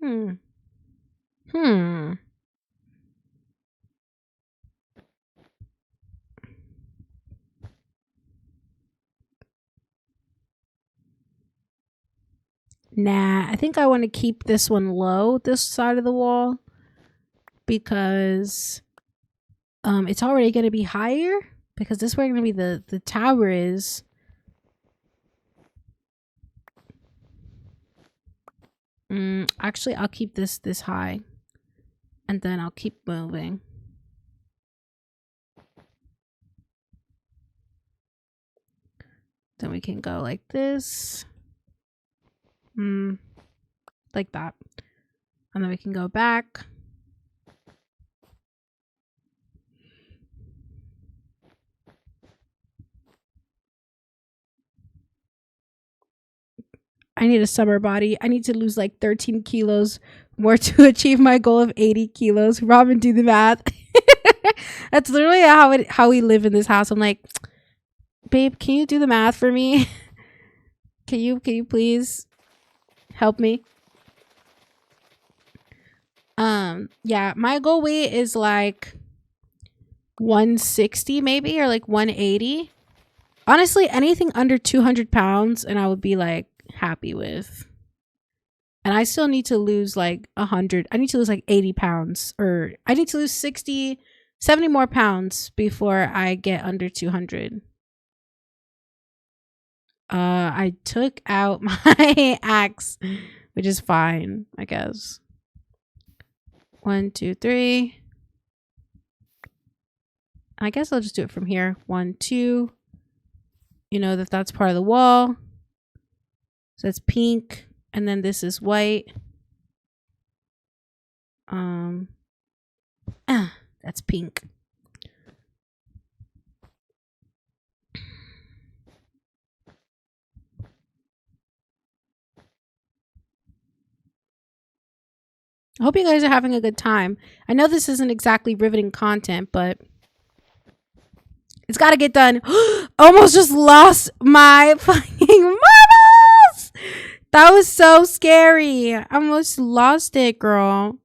Hmm. Nah, I think I want to keep this one low, this side of the wall, because it's already going to be higher, because this is where going to be the tower is. Actually, I'll keep this high, and then I'll keep moving. Then we can go like this. Like that. And then we can go back. I need a summer body. I need to lose like 13 kilos more to achieve my goal of 80 kilos. Robin, do the math. That's literally how we live in this house. I'm like, babe, can you do the math for me? Can you please help me? Yeah, my goal weight is like 160 maybe, or like 180. Honestly, anything under 200 pounds and I would be like happy with. And I still need to lose like 100. I need to lose like 80 pounds, or I need to lose 60, 70 more pounds before I get under 200. I took out my axe, which is fine, I guess. 1, 2, 3. I guess I'll just do it from here. 1, 2. You know that's part of the wall. So that's pink, and then this is white. That's pink. I hope you guys are having a good time. I know this isn't exactly riveting content, but it's got to get done. Almost just lost my fucking marbles. That was so scary. I almost lost it, girl.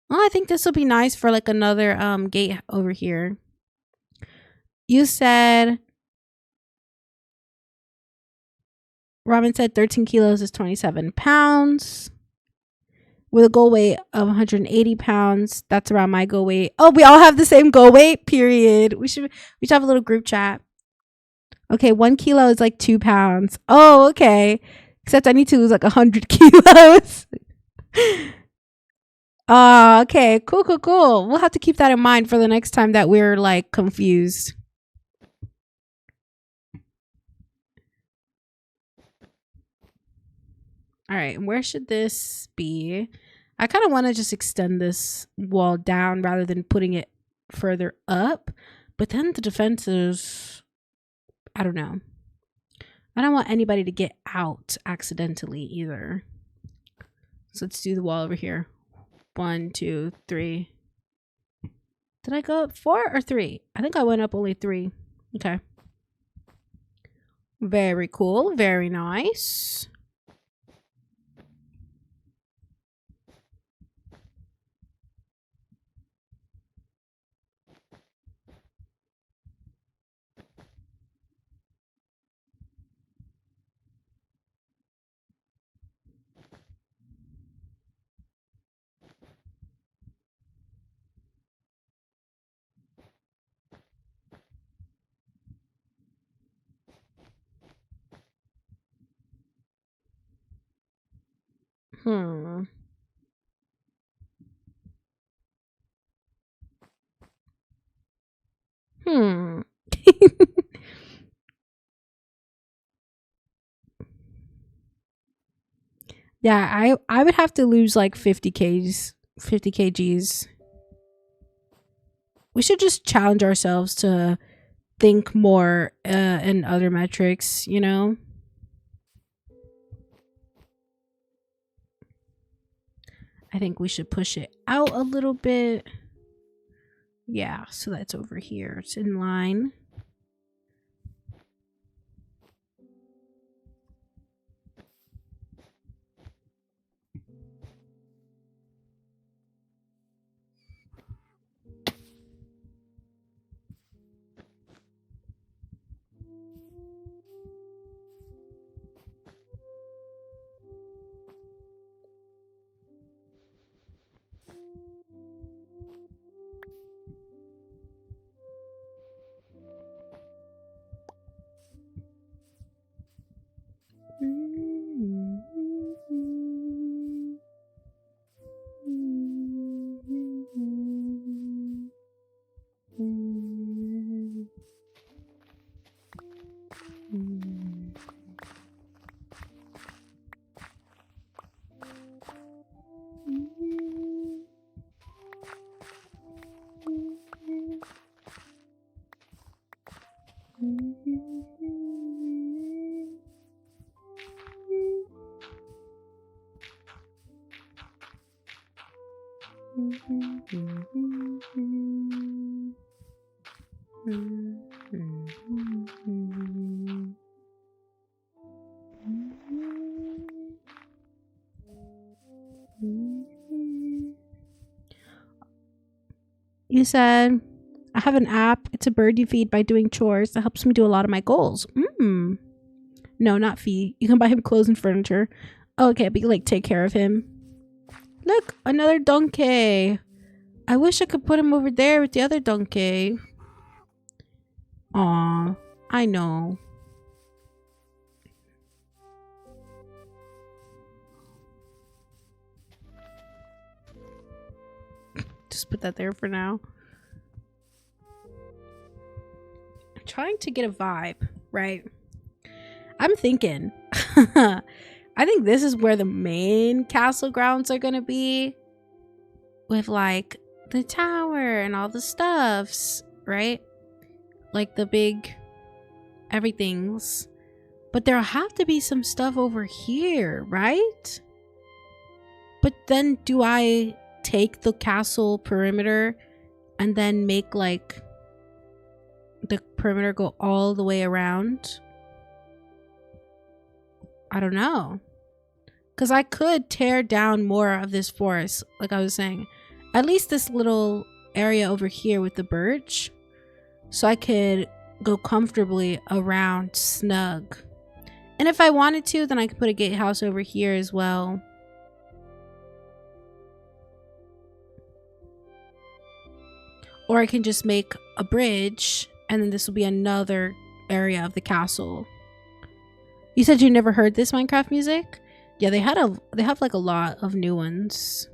Well, I think this will be nice for like another gate over here. You said, Robin said 13 kilos is 27 pounds. With a goal weight of 180 pounds. That's around my goal weight. Oh, we all have the same goal weight, period. We should have a little group chat. Okay, 1 kilo is like 2 pounds. Oh, okay. Except I need to lose like 100 kilos. Okay. Cool. We'll have to keep that in mind for the next time that we're like confused. All right, and where should this be? I kind of want to just extend this wall down rather than putting it further up. But then the defenses, I don't know. I don't want anybody to get out accidentally either. So let's do the wall over here. 1, 2, 3. Did I go up 4 or 3? I think I went up only 3. Okay. Very cool. Very nice. Yeah, I would have to lose like 50 kgs. We should just challenge ourselves to think more in other metrics, you know? I think we should push it out a little bit. Yeah, so that's over here. It's in line. You said, I have an app. It's a bird you feed by doing chores that helps me do a lot of my goals. No, not feed. You can buy him clothes and furniture. Oh, okay, but you like take care of him. Look, another donkey. I wish I could put him over there with the other donkey. Aw, I know. Just put that there for now. I'm trying to get a vibe, right? I'm thinking. I think this is where the main castle grounds are gonna be. With like the tower and all the stuffs, right? Like the big everything's. But there'll have to be some stuff over here, right? But then do I take the castle perimeter and then make like the perimeter go all the way around? I don't know. Because I could tear down more of this forest, like I was saying. At least this little area over here with the birch. So I could go comfortably around snug. And if I wanted to, then I could put a gatehouse over here as well. Or I can just make a bridge, and then this will be another area of the castle. You said you never heard this Minecraft music? Yeah, they have like a lot of new ones.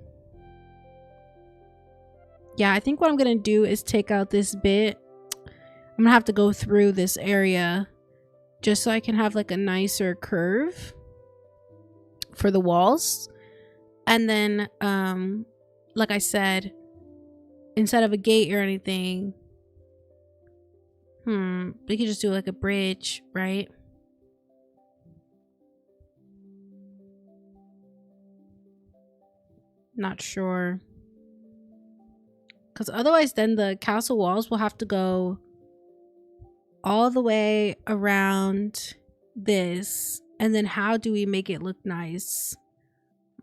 Yeah, I think what I'm gonna do is take out this bit. I'm gonna have to go through this area just so I can have like a nicer curve for the walls. And then, like I said, instead of a gate or anything, we could just do like a bridge, right? Not sure. Because otherwise then the castle walls will have to go all the way around this. And then how do we make it look nice?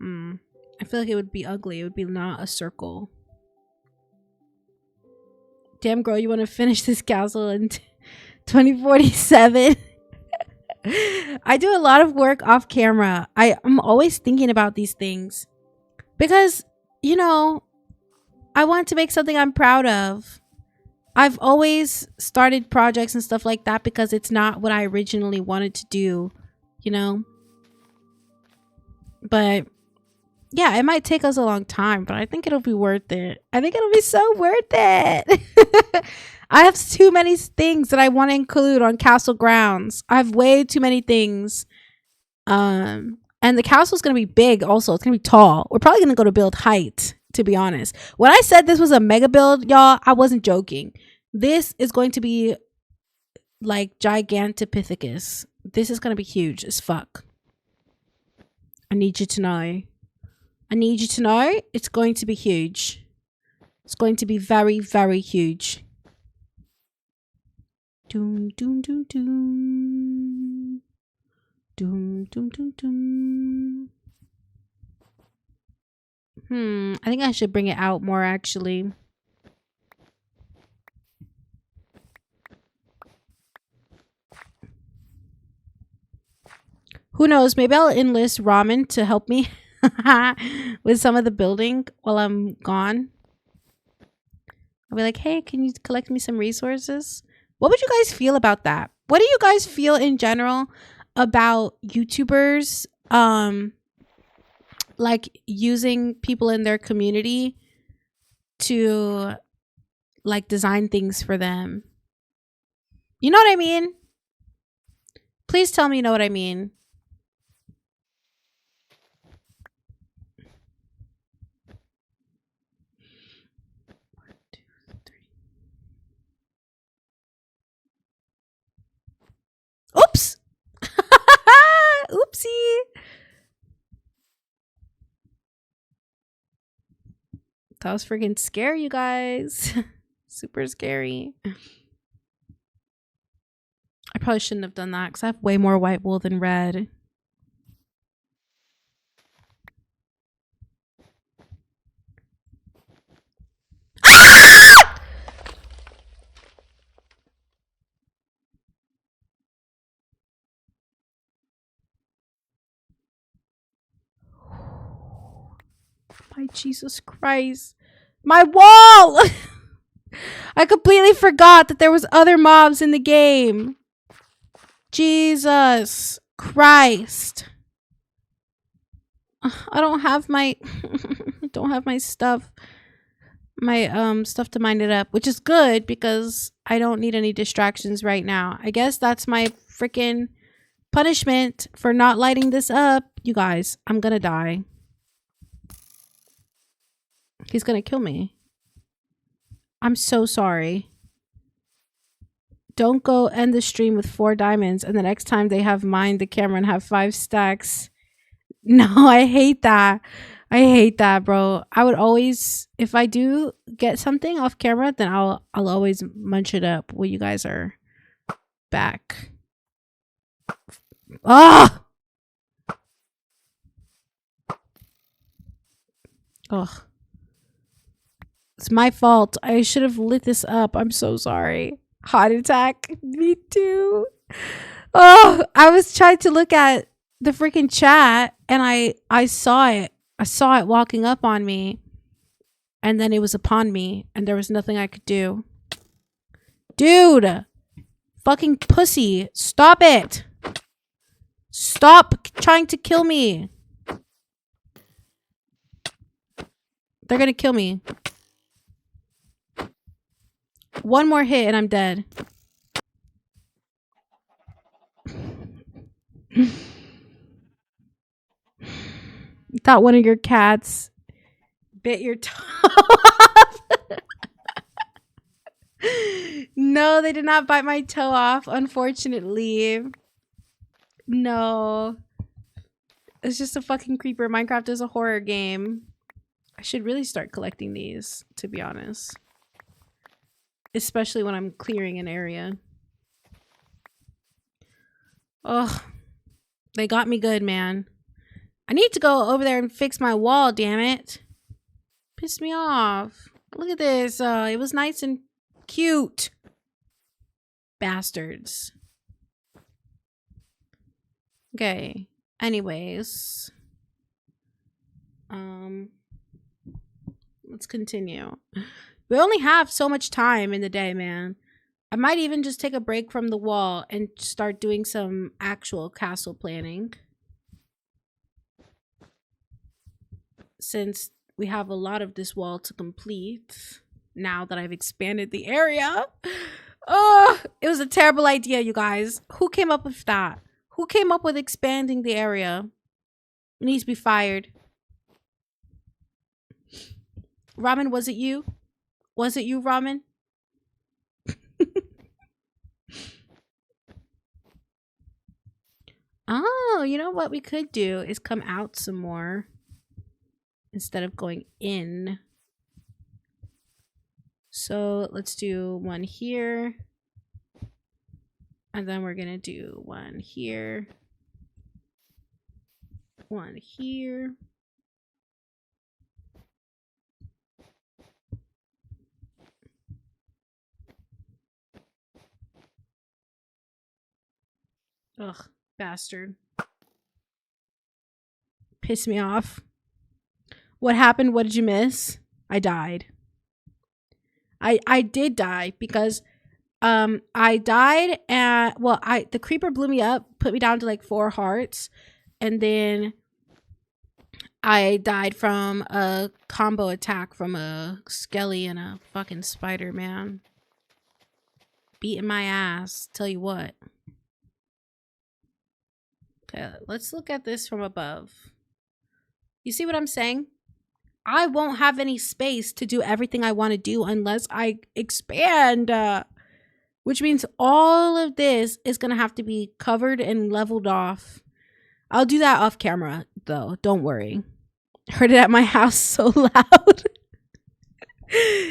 I feel like it would be ugly. It would be not a circle. Damn girl, you want to finish this castle in 2047? I do a lot of work off camera. I'm always thinking about these things. Because, you know, I want to make something I'm proud of. I've always started projects and stuff like that because it's not what I originally wanted to do, you know? But Yeah, it might take us a long time, but I think it'll be worth it. I think it'll be so worth it. I have too many things that I want to include on castle grounds. I have way too many things. And the castle's gonna be big also. It's gonna be tall. We're probably gonna go to build height, to be honest. When I said this was a mega build, y'all, I wasn't joking. This is going to be like Gigantopithecus. This is gonna be huge as fuck. I need you to know. I need you to know it's going to be huge. It's going to be very, very huge. Doom, doom, doom, doom. Doom, doom, doom, doom. I think I should bring it out more, actually. Who knows? Maybe I'll enlist Ramen to help me with some of the building while I'm gone. I'll be like, hey, can you collect me some resources? What would you guys feel about that? What do you guys feel in general about YouTubers like using people in their community to like design things for them? You know what I mean? Please tell me you know what I mean. Oops. Oopsie. That was freaking scary, you guys. Super scary. I probably shouldn't have done that because I have way more white wool than red. My Jesus Christ. My wall! I completely forgot that there was other mobs in the game. Jesus Christ. I don't have my stuff. My stuff to mine it up, which is good because I don't need any distractions right now. I guess that's my freaking punishment for not lighting this up. You guys, I'm gonna die. He's gonna kill me. I'm so sorry. Don't go end the stream with 4 diamonds and the next time they have mined the camera and have 5 stacks. No, I hate that. I hate that, bro. I would always, if I do get something off camera, then I'll always munch it up when you guys are back. Ah! Ugh. It's my fault. I should have lit this up. I'm so sorry. Heart attack. Me too. Oh, I was trying to look at the freaking chat and I saw it. I saw it walking up on me. And then it was upon me and there was nothing I could do. Dude. Fucking pussy. Stop it. Stop trying to kill me. They're gonna kill me. One more hit and I'm dead. Thought one of your cats bit your toe off. No, they did not bite my toe off, unfortunately. No. It's just a fucking creeper. Minecraft is a horror game. I should really start collecting these, to be honest. Especially when I'm clearing an area. Ugh. They got me good, man. I need to go over there and fix my wall, damn it. Pissed me off. Look at this. It was nice and cute. Bastards. Okay. Anyways. Let's continue. We only have so much time in the day, man. I might even just take a break from the wall and start doing some actual castle planning. since we have a lot of this wall to complete now that I've expanded the area. Oh, it was a terrible idea, you guys. Who came up with that? Who came up with expanding the area? It needs to be fired. Ramen, was it you? Was it you, Ramen? Oh, you know what we could do is come out some more instead of going in. So let's do one here. And then we're going to do one here. One here. Ugh, bastard. Pissed me off. What happened? What did you miss? I died. I did die because I died and the creeper blew me up, put me down to like 4 hearts, and then I died from a combo attack from a skelly and a fucking spider, man. Beating my ass, tell you what. Okay, let's look at this from above. You see what I'm saying? I won't have any space to do everything I want to do unless I expand. Which means all of this is going to have to be covered and leveled off. I'll do that off camera, though. Don't worry. Heard it at my house so loud.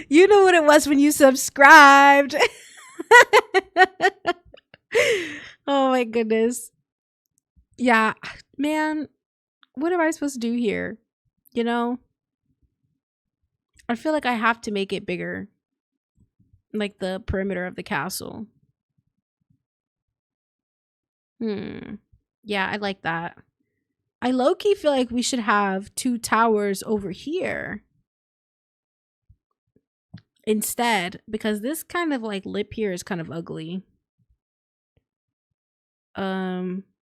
You know what it was when you subscribed. Oh my goodness. Yeah, man. What am I supposed to do here? You know? I feel like I have to make it bigger. Like the perimeter of the castle. Yeah, I like that. I low-key feel like we should have 2 towers over here instead, because this kind of like lip here is kind of ugly.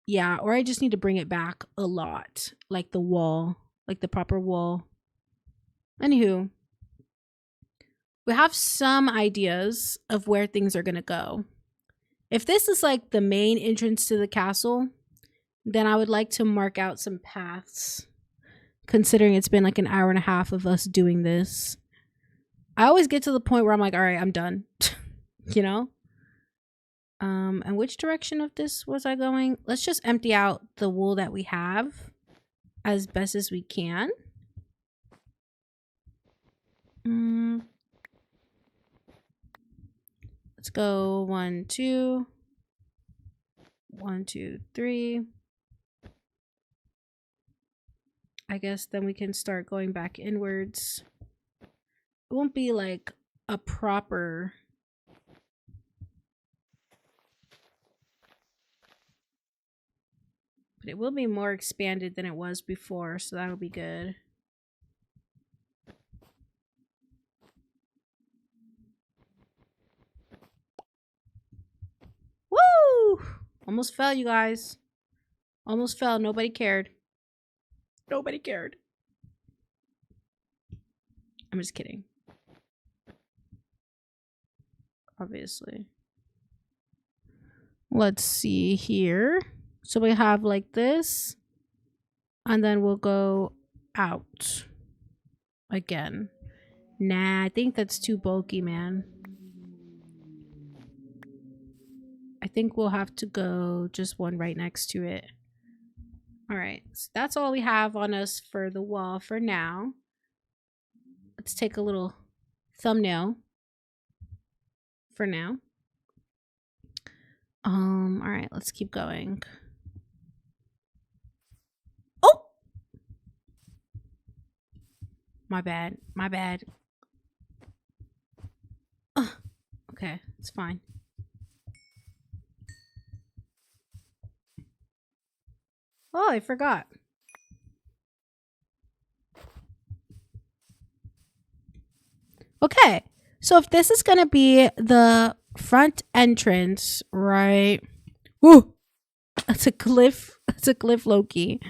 Yeah, or I just need to bring it back a lot, like the wall, like the proper wall. Anywho, we have some ideas of where things are gonna go. If this is like the main entrance to the castle, then I would like to mark out some paths, considering it's been like an hour and a half of us doing this. I always get to the point where I'm like, all right, I'm done. You know? And which direction of this was I going? Let's just empty out the wool that we have as best as we can. Let's go 1, 2. 1, 2, 3. I guess then we can start going back inwards. It won't be like a proper... But it will be more expanded than it was before, so that'll be good. Woo! Almost fell, you guys. Almost fell. Nobody cared. Nobody cared. I'm just kidding. Obviously. Let's see here. So we have like this. And then we'll go out. Again. Nah, I think that's too bulky, man. I think we'll have to go just one right next to it. Alright, so that's all we have on us for the wall for now. Let's take a little thumbnail for now. Alright, let's keep going. Oh! My bad. My bad. Okay, it's fine. Oh, I forgot. Okay, so if this is gonna be the front entrance, right? Woo! That's a cliff. That's a cliff, Loki.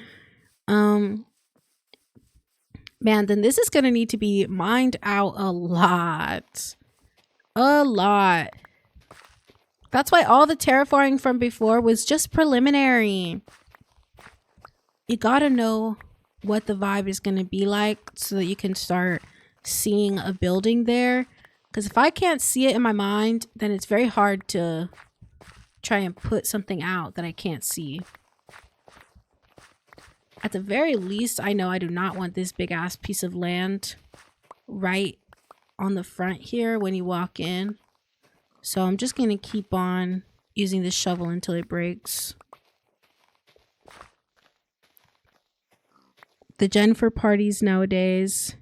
Man, then this is gonna need to be mined out a lot. A lot. That's why all the terraforming from before was just preliminary. You gotta know what the vibe is gonna be like so that you can start seeing a building there. Because if I can't see it in my mind, then it's very hard to try and put something out that I can't see. At the very least, I know I do not want this big ass piece of land right on the front here when you walk in. So I'm just going to keep on using this shovel until it breaks. The Gen for parties nowadays.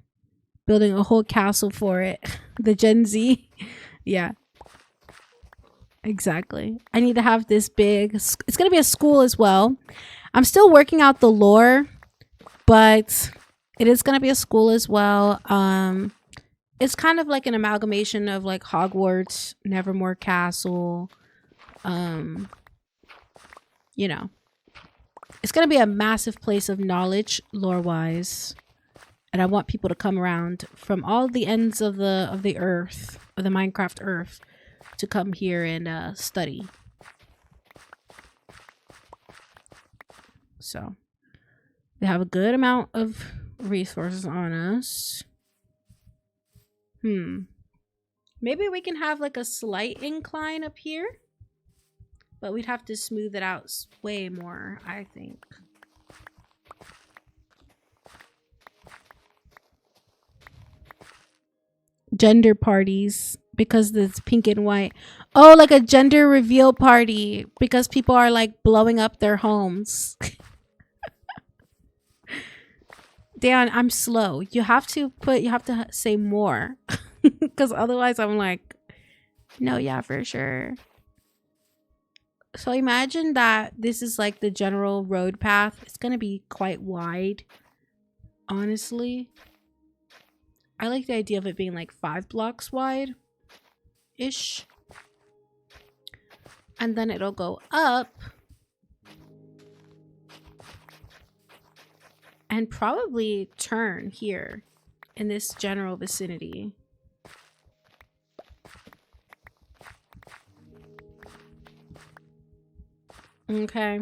Building a whole castle for it. The Gen Z. Yeah. Exactly. I need to have this big... It's going to be a school as well. I'm still working out the lore, but it is going to be a school as well. It's kind of like an amalgamation of like Hogwarts, Nevermore Castle. You know, it's going to be a massive place of knowledge lore-wise. And I want people to come around from all the ends of the earth, of the Minecraft earth, to come here and study. So we have a good amount of resources on us. Maybe we can have like a slight incline up here, but we'd have to smooth it out way more, I think. Gender parties, because it's pink and white. Oh, like a gender reveal party, because people are like blowing up their homes. Dan, I'm slow. You have to say more. Because otherwise I'm like, no, yeah, for sure. So imagine that this is like the general road path. It's going to be quite wide, honestly. I like the idea of it being like 5 blocks wide-ish. And then it'll go up. And probably turn here in this general vicinity. Okay.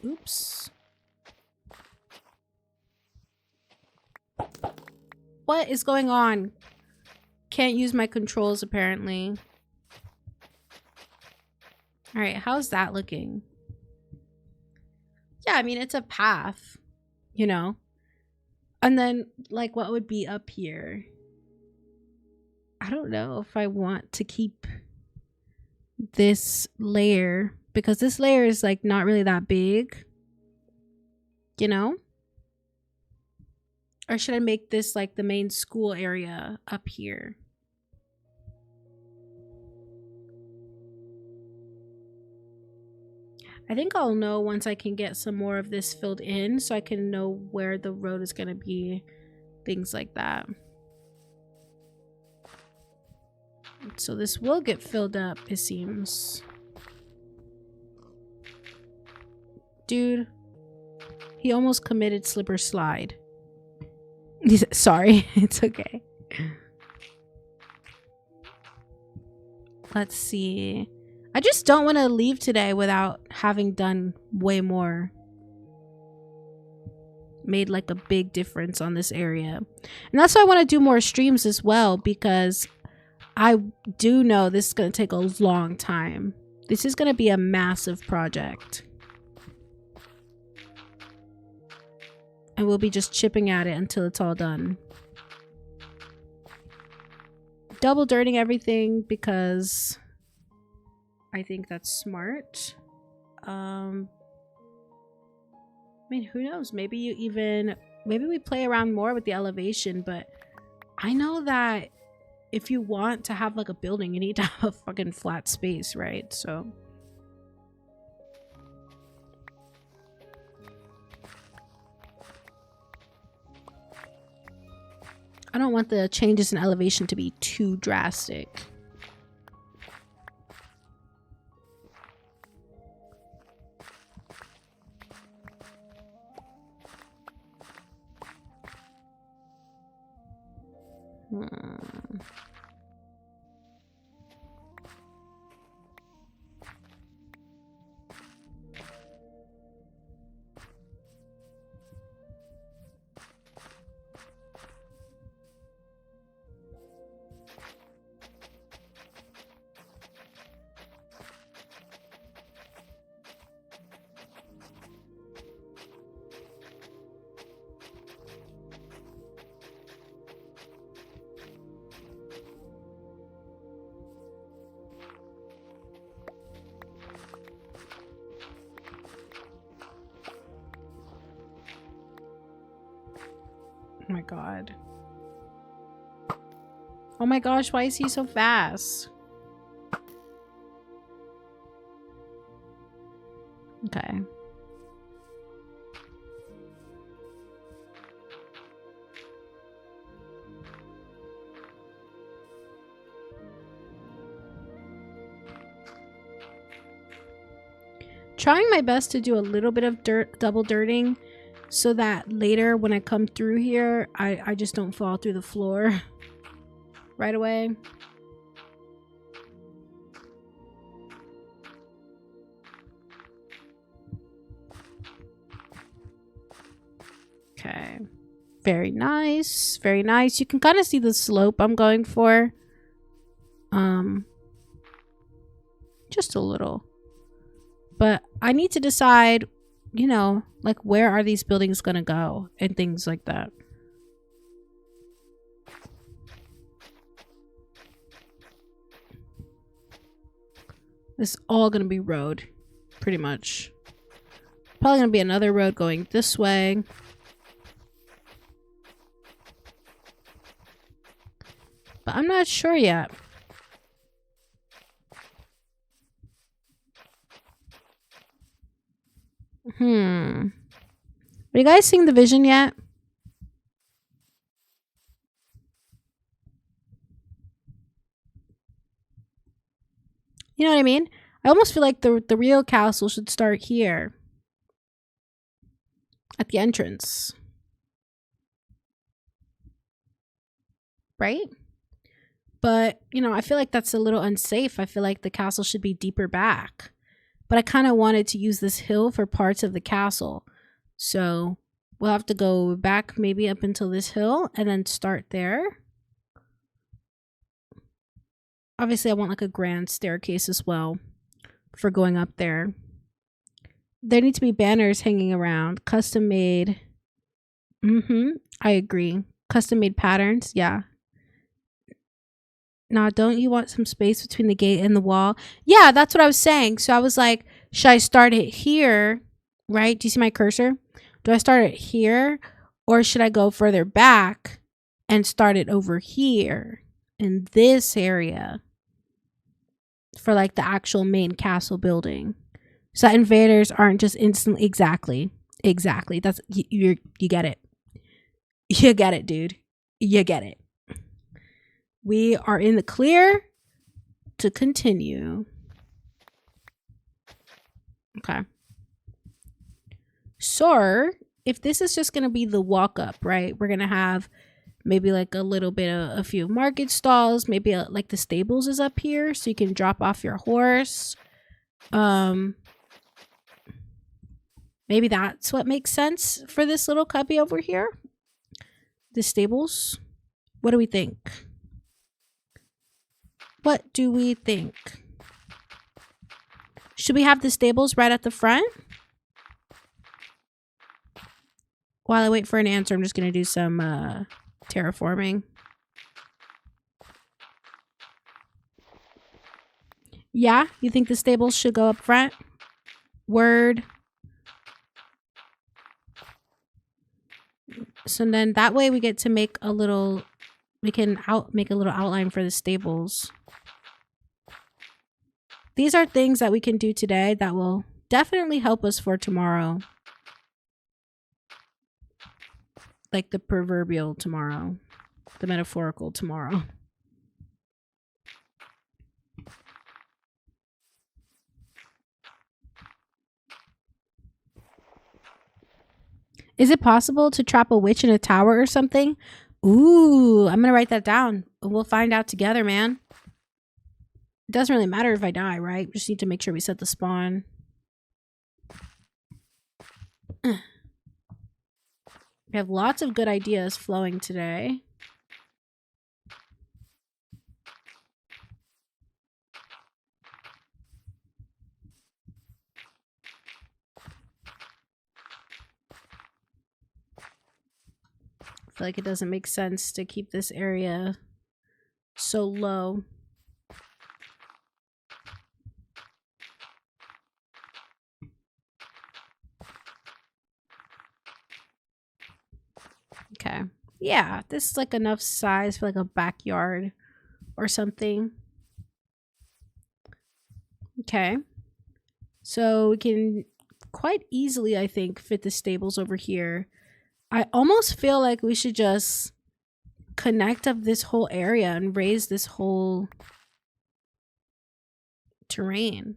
Oops. What is going on? Can't use my controls apparently. All right, how's that looking? Yeah, I mean, it's a path, you know? And then, like, what would be up here? I don't know if I want to keep this layer, because this layer is, like, not really that big, you know? Or should I make this, like, the main school area up here? I think I'll know once I can get some more of this filled in, so I can know where the road is going to be. Things like that. So this will get filled up, it seems. Dude, he almost committed slip or slide. Sorry, it's okay. Let's see. I just don't want to leave today without having done way more. Made like a big difference on this area. And that's why I want to do more streams as well, because I do know this is going to take a long time. This is going to be a massive project. And we'll be just chipping at it until it's all done. Double dirting everything because I think that's smart. I mean, who knows? Maybe we play around more with the elevation, but I know that if you want to have like a building, you need to have a fucking flat space, right? So I don't want the changes in elevation to be too drastic. Oh my god. Oh my gosh, why is he so fast? Okay. Trying my best to do a little bit of double dirting so that later when I come through here, I just don't fall through the floor right away. Okay. Very nice. Very nice. You can kind of see the slope I'm going for. Just a little. But I need to decide, you know, like where are these buildings gonna go and things like that. This is all gonna be road, pretty much. Probably gonna be another road going this way. But I'm not sure yet. Are you guys seeing the vision yet? You know what I mean? I almost feel like the real castle should start here. At the entrance. Right? But, you know, I feel like that's a little unsafe. I feel like the castle should be deeper back. But I kind of wanted to use this hill for parts of the castle. So we'll have to go back maybe up until this hill and then start there. Obviously, I want like a grand staircase as well for going up there. There need to be banners hanging around. Custom made. I agree. Custom made patterns. Yeah. Now, don't you want some space between the gate and the wall? Yeah, that's what I was saying. So I was like, should I start it here? Right? Do you see my cursor? Do I start it here? Or should I go further back and start it over here in this area for like the actual main castle building? So that invaders aren't just instantly. Exactly. That's you get it. You get it, dude. You get it. We are in the clear to continue. Okay. So, if this is just going to be the walk up, right? We're going to have maybe like a little bit of a few market stalls. Maybe like the stables is up here so you can drop off your horse. Maybe that's what makes sense for this little cubby over here. The stables. What do we think? What do we think? Should we have the stables right at the front? While I wait for an answer, I'm just going to do some terraforming. Yeah, you think the stables should go up front? Word. So then that way we get to make a little, we can make a little outline for the stables. These are things that we can do today that will definitely help us for tomorrow. Like the proverbial tomorrow, the metaphorical tomorrow. Is it possible to trap a witch in a tower or something? Ooh, I'm gonna write that down. We'll find out together, man. It doesn't really matter if I die, right? Just need to make sure we set the spawn. We have lots of good ideas flowing today. I feel like it doesn't make sense to keep this area so low. Okay. Yeah, this is like enough size for like a backyard or something. Okay. So we can quite easily, I think, fit the stables over here. I almost feel like we should just connect up this whole area and raise this whole terrain.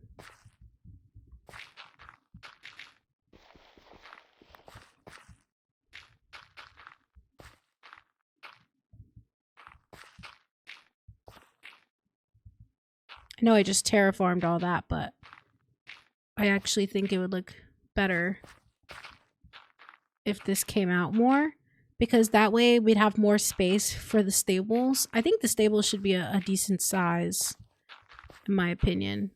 I know I just terraformed all that, but I actually think it would look better if this came out more, because that way we'd have more space for the stables. I think the stables should be a decent size, in my opinion.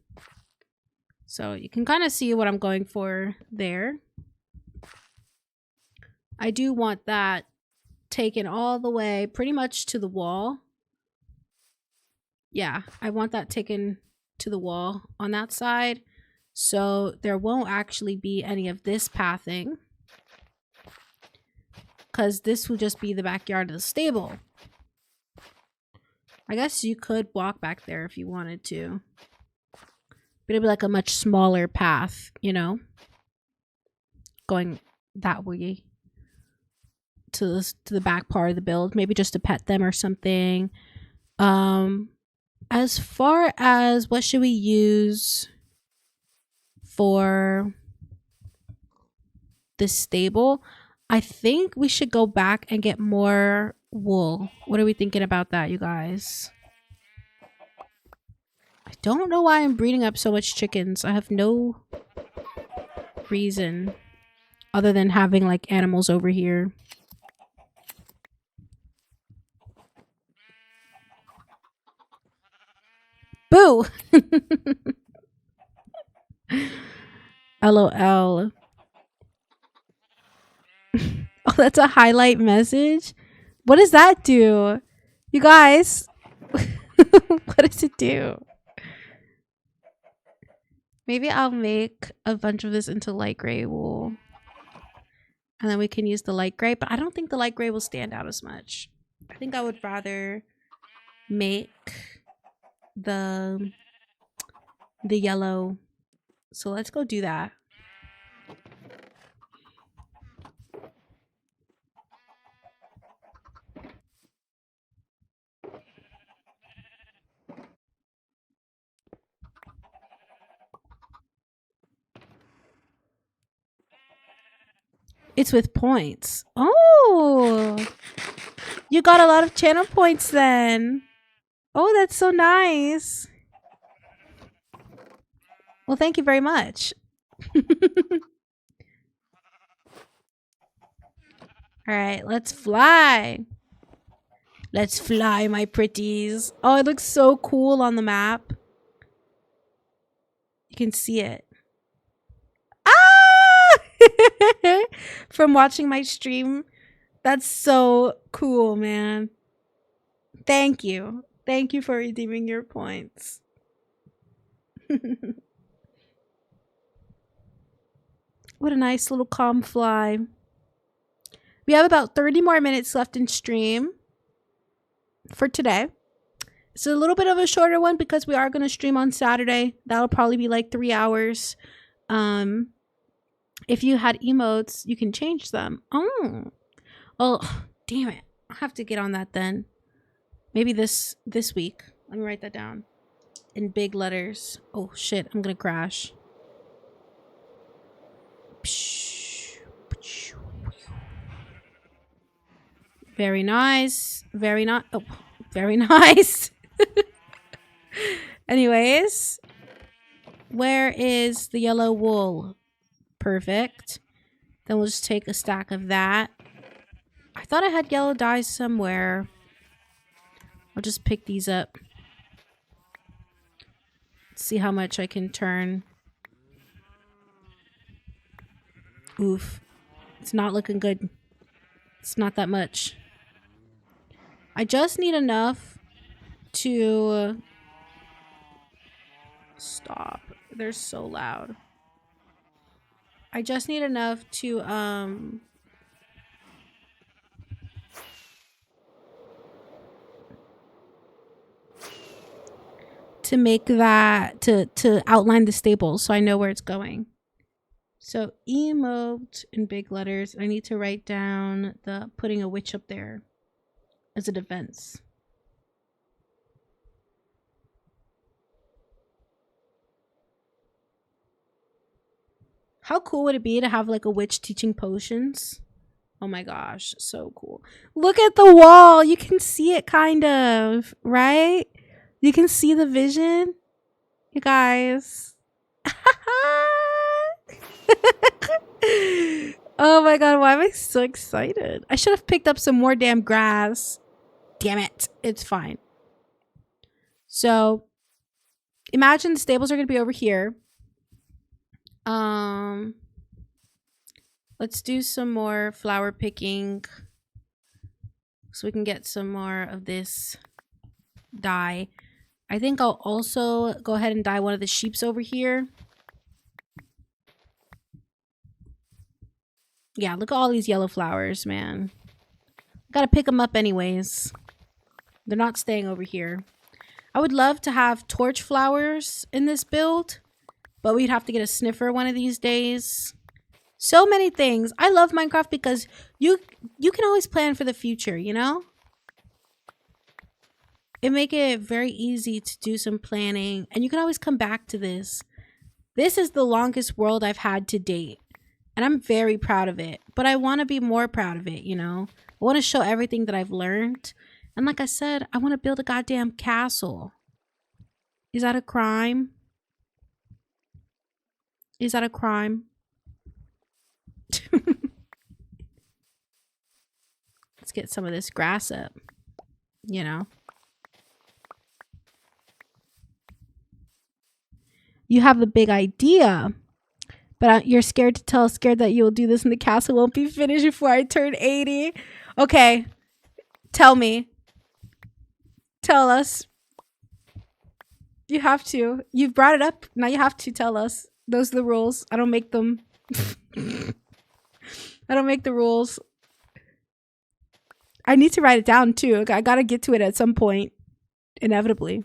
So you can kind of see what I'm going for there. I do want that taken all the way pretty much to the wall. Yeah, I want that taken to the wall on that side. So there won't actually be any of this pathing, because this will just be the backyard of the stable. I guess you could walk back there if you wanted to. But it'd be like a much smaller path, you know? Going that way to the back part of the build. Maybe just to pet them or something. As far as what should we use for the stable, I think we should go back and get more wool. What are we thinking about that, you guys? I don't know why I'm breeding up so much chickens. I have no reason other than having like animals over here. Boo! LOL. Oh, that's a highlight message? What does that do? You guys, what does it do? Maybe I'll make a bunch of this into light gray wool. And then we can use the light gray, but I don't think the light gray will stand out as much. I think I would rather make the yellow. So let's go do that. It's with points. Oh, you got a lot of channel points then. Oh, that's so nice. Well, thank you very much. All right, let's fly. Let's fly, my pretties. Oh, it looks so cool on the map. You can see it. Ah! From watching my stream. That's so cool, man. Thank you. Thank you for redeeming your points. What a nice little calm fly. We have about 30 more minutes left in stream for today. It's a little bit of a shorter one because we are going to stream on Saturday. That'll probably be like 3 hours. If you had emotes, you can change them. Oh, damn it. I'll have to get on that then. Maybe this week. Let me write that down in big letters. Oh shit, I'm gonna crash. Very nice. Very not. Oh, very nice. Anyways, where is the yellow wool? Perfect. Then we'll just take a stack of that. I thought I had yellow dye somewhere. I'll just pick these up. See how much I can turn. Oof. It's not looking good. It's not that much. I just need enough to... Stop. They're so loud. I just need enough to make that to outline the stable so I know where it's going. So emote in big letters. I need to write down the putting a witch up there as a defense. How cool would it be to have like a witch teaching potions? Oh my gosh, so cool. Look at the wall. You can see it kind of, right? You can see the vision. You guys. Oh my god, why am I so excited? I should have picked up some more damn grass. Damn it. It's fine. So, imagine the stables are going to be over here. Let's do some more flower picking so we can get some more of this dye. I think I'll also go ahead and dye one of the sheeps over here. Yeah, look at all these yellow flowers, man. Gotta pick them up anyways. They're not staying over here. I would love to have torch flowers in this build, but we'd have to get a sniffer one of these days. So many things. I love Minecraft because you can always plan for the future, you know? It make it very easy to do some planning, and you can always come back to this. This is the longest world I've had to date, and I'm very proud of it, but I want to be more proud of it, you know? I want to show everything that I've learned, and like I said, I want to build a goddamn castle. Is that a crime? Is that a crime? Let's get some of this grass up, you know? You have the big idea, but you're scared to tell, scared that you'll do this and the castle won't be finished before I turn 80. Okay, tell me. Tell us. You have to. You've brought it up. Now you have to tell us. Those are the rules. I don't make them. I don't make the rules. I need to write it down too. I gotta get to it at some point. Inevitably.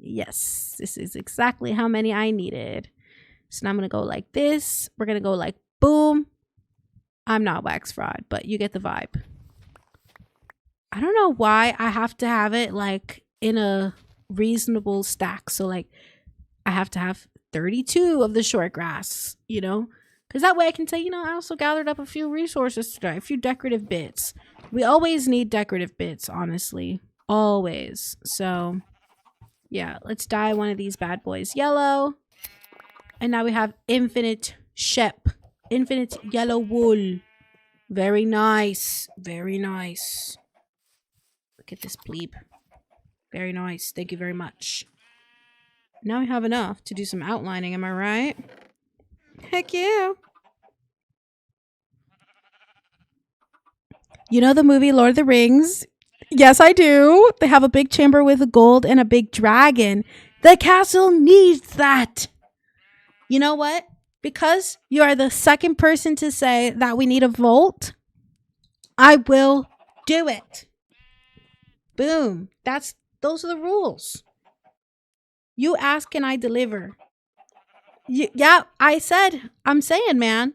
Yes, this is exactly how many I needed. So now I'm going to go like this. We're going to go like boom. I'm not wax fraud, but you get the vibe. I don't know why I have to have it like in a reasonable stack. So like I have to have 32 of the short grass, you know, because that way I can say, you know, I also gathered up a few resources today, a few decorative bits. We always need decorative bits, honestly, always. So yeah, let's dye one of these bad boys yellow. And now we have infinite shep, infinite yellow wool. Very nice, very nice. Look at this plebe. Very nice. Thank you very much. Now we have enough to do some outlining. Am I right? Heck yeah. You know the movie Lord of the Rings? Yes, I do. They have a big chamber with gold and a big dragon. The castle needs that. You know what? Because you are the second person to say that we need a vault, I will do it. Boom. Those are the rules. You ask and I deliver. Yeah, I'm saying, man.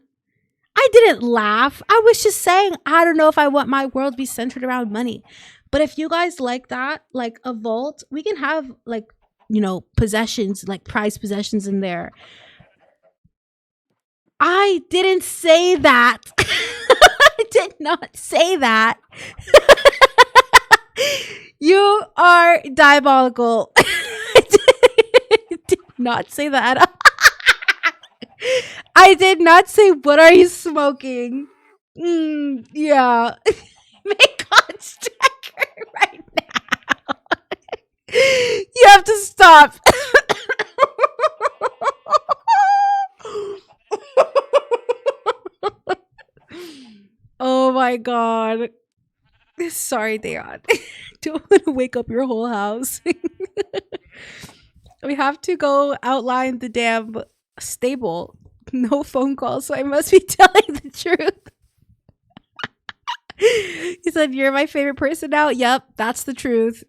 I didn't laugh. I was just saying, I don't know if I want my world to be centered around money. But if you guys like that, like a vault, we can have like, you know, possessions, like prized possessions in there. I didn't say that. did not say that. You are diabolical. I did not say that. I did not say, what are you smoking? Yeah. Make contact right now. You have to stop. Oh my god. Sorry, Dayon. Don't want to wake up your whole house. We have to go outline the damn stable. No phone calls, so I must be telling the truth. He said, "You're my favorite person now." Yep, that's the truth.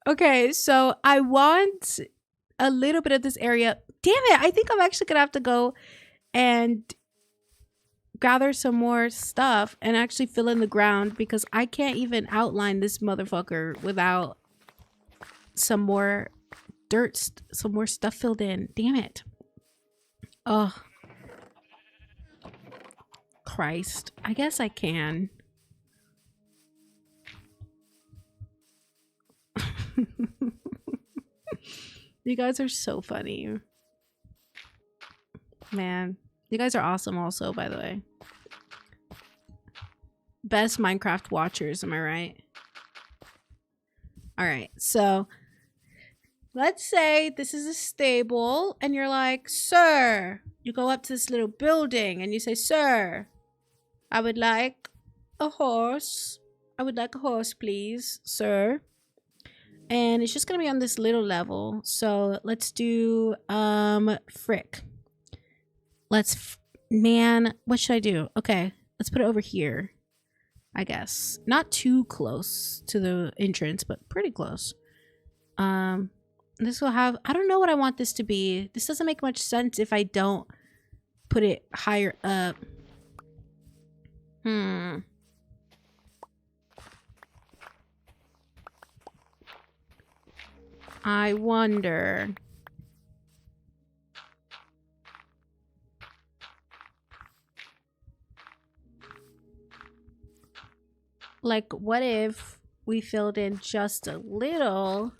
Okay, so I want a little bit of this area. Damn it, I think I'm actually gonna have to go and gather some more stuff and actually fill in the ground, because I can't even outline this motherfucker without some more dirt, some more stuff filled in. Damn it. Oh, Christ. I guess I can. You guys are so funny. Man, you guys are awesome also, by the way. Best Minecraft watchers, am I right? All right, so let's say this is a stable and you're like, "Sir," you go up to this little building and you say, "Sir, I would like a horse. I would like a horse, please, sir." And it's just gonna be on this little level. So let's do frick. Man, what should I do? Okay, let's put it over here, I guess. Not too close to the entrance, but pretty close. This will have, I don't know what I want this to be. This doesn't make much sense if I don't put it higher up. I wonder. Like, what if we filled in just a little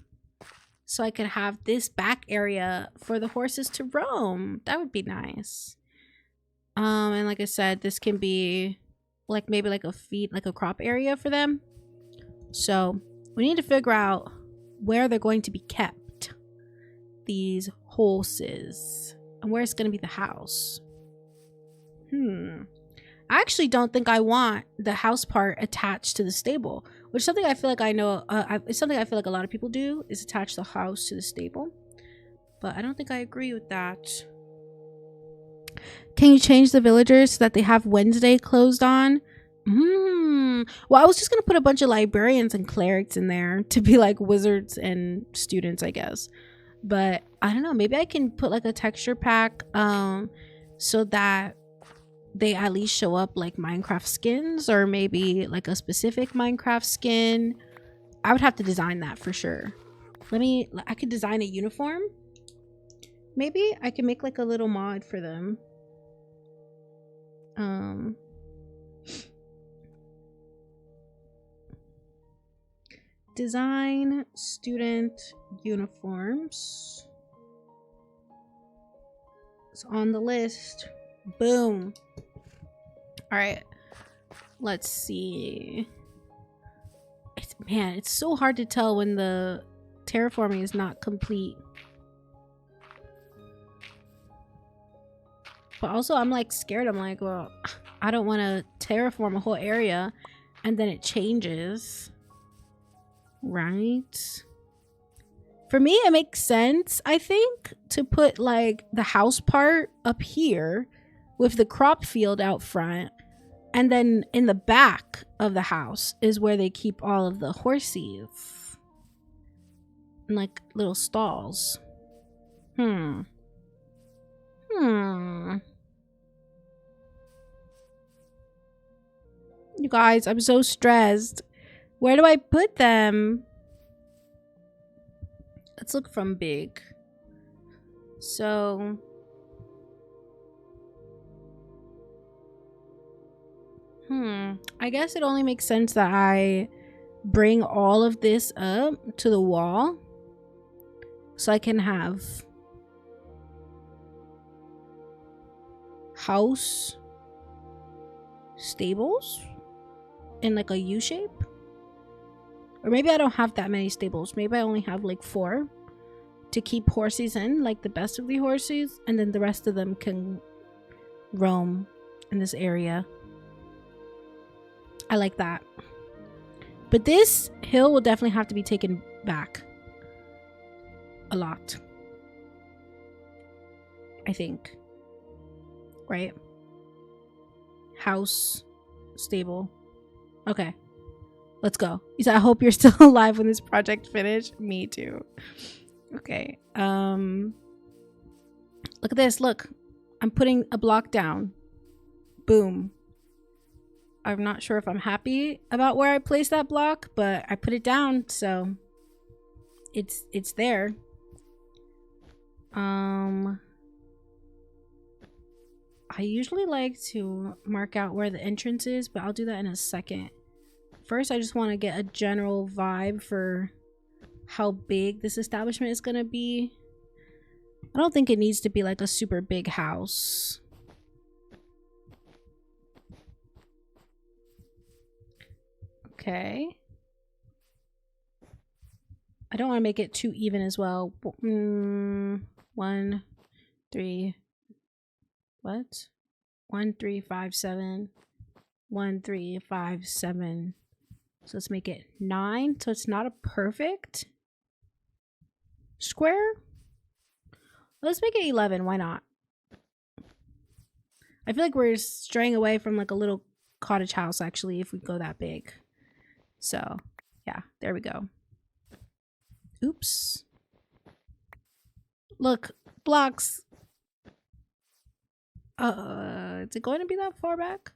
so I could have this back area for the horses to roam? That would be nice. And like I said, this can be like maybe like a feed, like a crop area for them. So we need to figure out where they're going to be kept, these horses, and where it's going to be the house. I actually don't think I want the house part attached to the stable, which is something I feel like I know. It's something I feel like a lot of people do, is attach the house to the stable. But I don't think I agree with that. Can you change the villagers so that they have Wednesday closed on? Well, I was just gonna put a bunch of librarians and clerics in there to be like wizards and students, I guess. But I don't know, maybe I can put like a texture pack so that they at least show up like Minecraft skins, or maybe like a specific Minecraft skin. I would have to design that for sure. I could design a uniform. Maybe I can make like a little mod for them. Design student uniforms. It's on the list. Boom. All right, let's see. Man, it's so hard to tell when the terraforming is not complete. But also I'm like scared. I'm like, well, I don't want to terraform a whole area and then it changes. Right? For me, it makes sense, I think, to put like the house part up here with the crop field out front, and then in the back of the house is where they keep all of the horses and like little stalls. You guys, I'm so stressed. Where do I put them? Let's look from big. So I guess it only makes sense that I bring all of this up to the wall so I can have house stables in like a U shape. Or maybe I don't have that many stables. Maybe I only have like 4 to keep horses in, like the best of the horses, and then the rest of them can roam in this area. I like that. But this hill will definitely have to be taken back a lot, I think. Right? House, stable. Okay, let's go. I hope you're still alive when this project finished. Me too. Okay. Look at this. Look, I'm putting a block down. Boom. I'm not sure if I'm happy about where I placed that block, but I put it down, so it's there. I usually like to mark out where the entrance is, but I'll do that in a second. First, I just want to get a general vibe for how big this establishment is gonna be. I don't think it needs to be like a super big house. Okay. I don't want to make it too even as well. 1, 3. What? 1, 3, 5, 7. 1, 3, 5, 7. So let's make it 9. So it's not a perfect square. Let's make it 11. Why not? I feel like we're straying away from like a little cottage house actually if we go that big. So yeah, there we go. Oops. Look, blocks. Is it going to be that far back?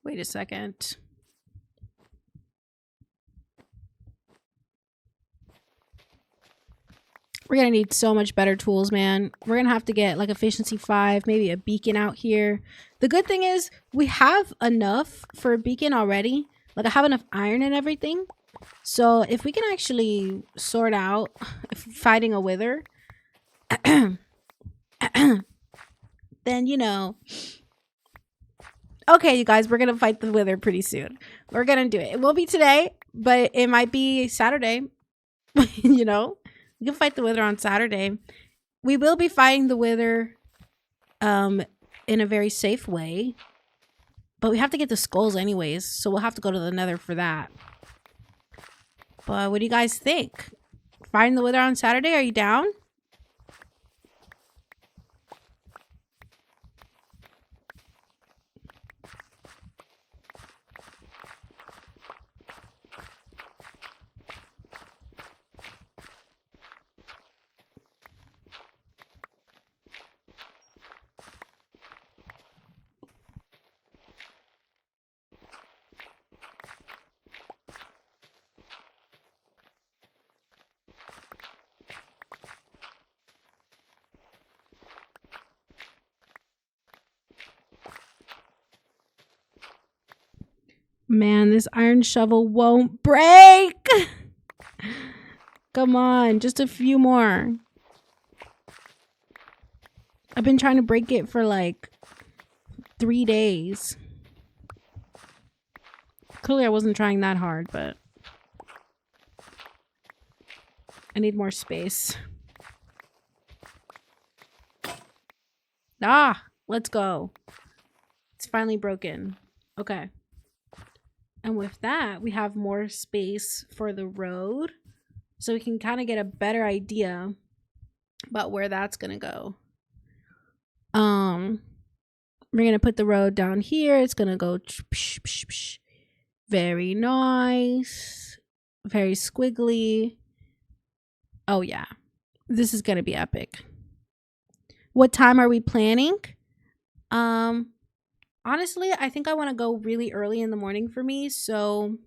Wait a second. We're gonna need so much better tools, man. We're gonna have to get like efficiency 5, maybe a beacon out here. The good thing is we have enough for a beacon already. Like I have enough iron and everything. So if we can actually sort out fighting a wither, then you know. Okay, you guys, we're gonna fight the wither pretty soon. We're gonna do it. It won't be today, but it might be Saturday. You know? We can fight the wither on Saturday. We will be fighting the wither in a very safe way. But we have to get the skulls anyways, so we'll have to go to the nether for that. But what do you guys think? Fighting the wither on Saturday? Are you down? Man, this iron shovel won't break. Come on, just a few more. I've been trying to break it for like 3 days. Clearly I wasn't trying that hard, but I need more space. Ah, let's go. It's finally broken. Okay. And with that, we have more space for the road. So we can kind of get a better idea about where that's going to go. We're going to put the road down here. It's going to go very nice. Very squiggly. Oh yeah. This is going to be epic. What time are we planning? Honestly, I think I want to go really early in the morning for me. So,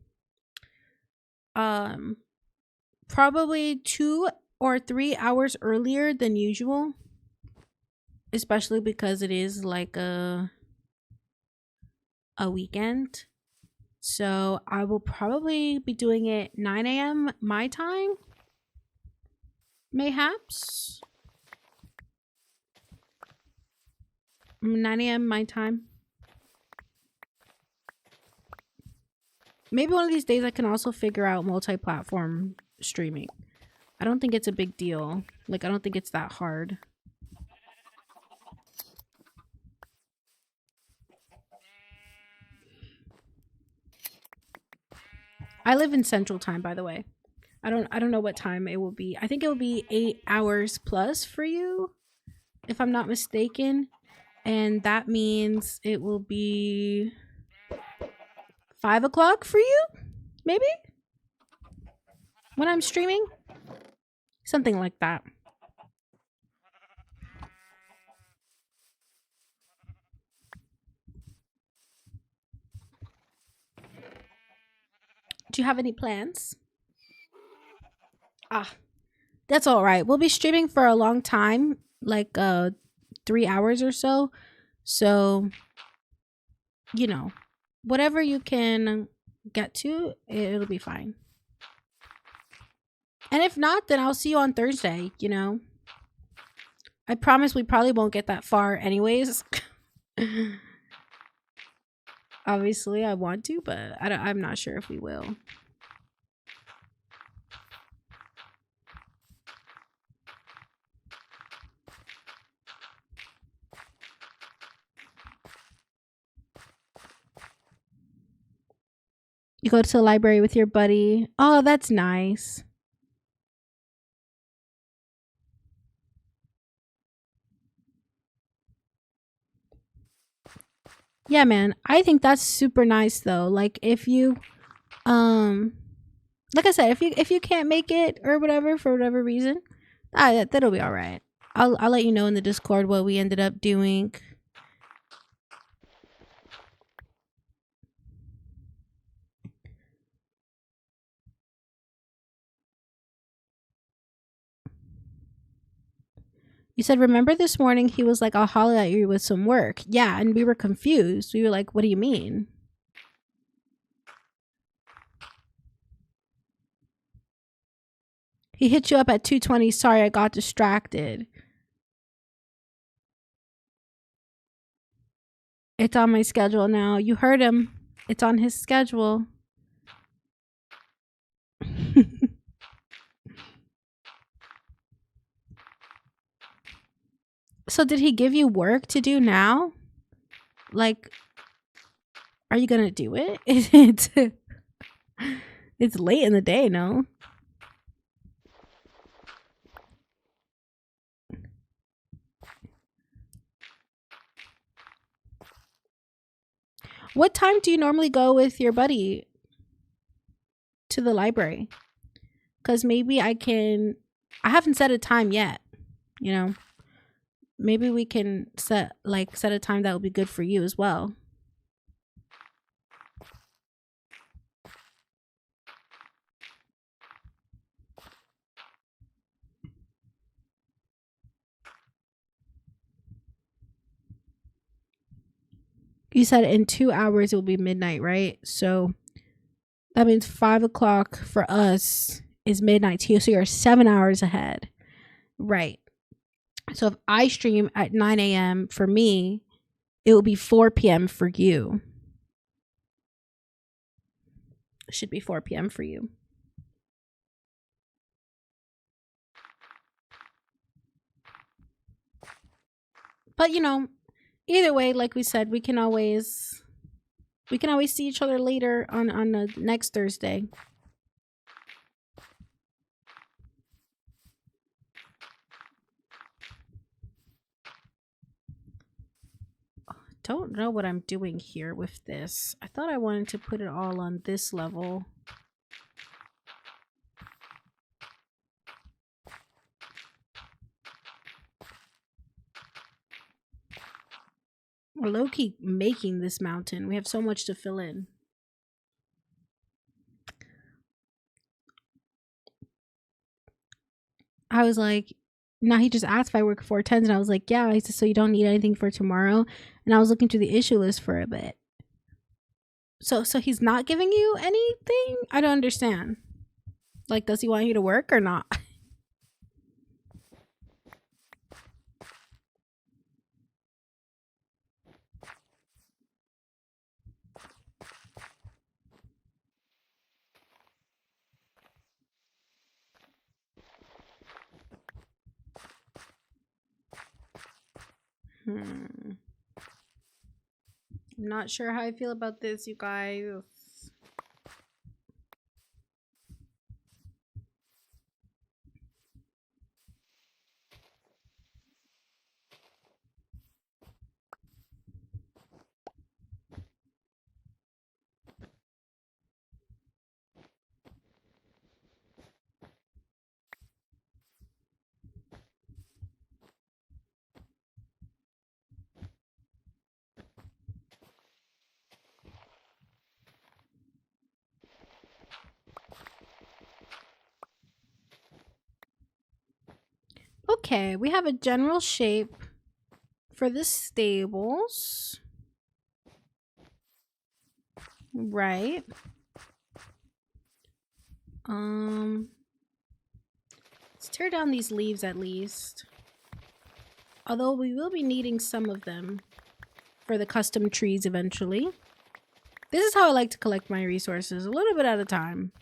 probably 2 or 3 hours earlier than usual. especially because it is like a weekend. So I will probably be doing it 9 a.m. my time, mayhaps 9 a.m. my time. Maybe one of these days I can also figure out multi-platform streaming. I don't think it's a big deal. Like, I don't think it's that hard. I live in Central Time, by the way. I don't know what time it will be. I think it will be 8 hours plus for you, if I'm not mistaken. And that means it will be 5 o'clock for you, maybe? When I'm streaming? Something like that. Do you have any plans? Ah, that's all right. We'll be streaming for a long time, like 3 hours or so. So, you know, whatever you can get to, it'll be fine. And if not, then I'll see you on Thursday, you know. I promise we probably won't get that far anyways. Obviously, I want to, but I'm not sure if we will. You go to the library with your buddy. Oh, that's nice. Yeah, man. I think that's super nice though. Like if you um like I said, if you can't make it or whatever for whatever reason, that'll be all right. I'll let you know in the Discord what we ended up doing. You said, remember this morning he was like, I'll holler at you with some work. Yeah, and we were confused. We were like, what do you mean? He hit you up at 2:20. Sorry, I got distracted. It's on my schedule now. You heard him. It's on his schedule. So did he give you work to do now? Like, are you gonna do it? It's late in the day, no? What time do you normally go with your buddy to the library? Because maybe I haven't set a time yet, you know? Maybe we can set a time that will be good for you as well. You said in 2 hours it will be midnight, right? So that means 5 o'clock for us is midnight to you. So you're 7 hours ahead. Right. So if I stream at 9 a.m. for me, it will be 4 p.m. for you. It should be 4 p.m. for you. But you know, either way, like we said, we can always see each other later on the next Thursday. Don't know what I'm doing here with this. I thought I wanted to put it all on this level. We're low-key making this mountain. We have so much to fill in. I was like, now he just asked if I work 4 10s, and I was like, yeah. He said, so you don't need anything for tomorrow? And I was looking through the issue list for a bit. So he's not giving you anything? I don't understand. Like, does he want you to work or not? I'm not sure how I feel about this, you guys. Okay, we have a general shape for the stables. Right. Let's tear down these leaves at least. Although we will be needing some of them for the custom trees eventually. This is how I like to collect my resources, a little bit at a time.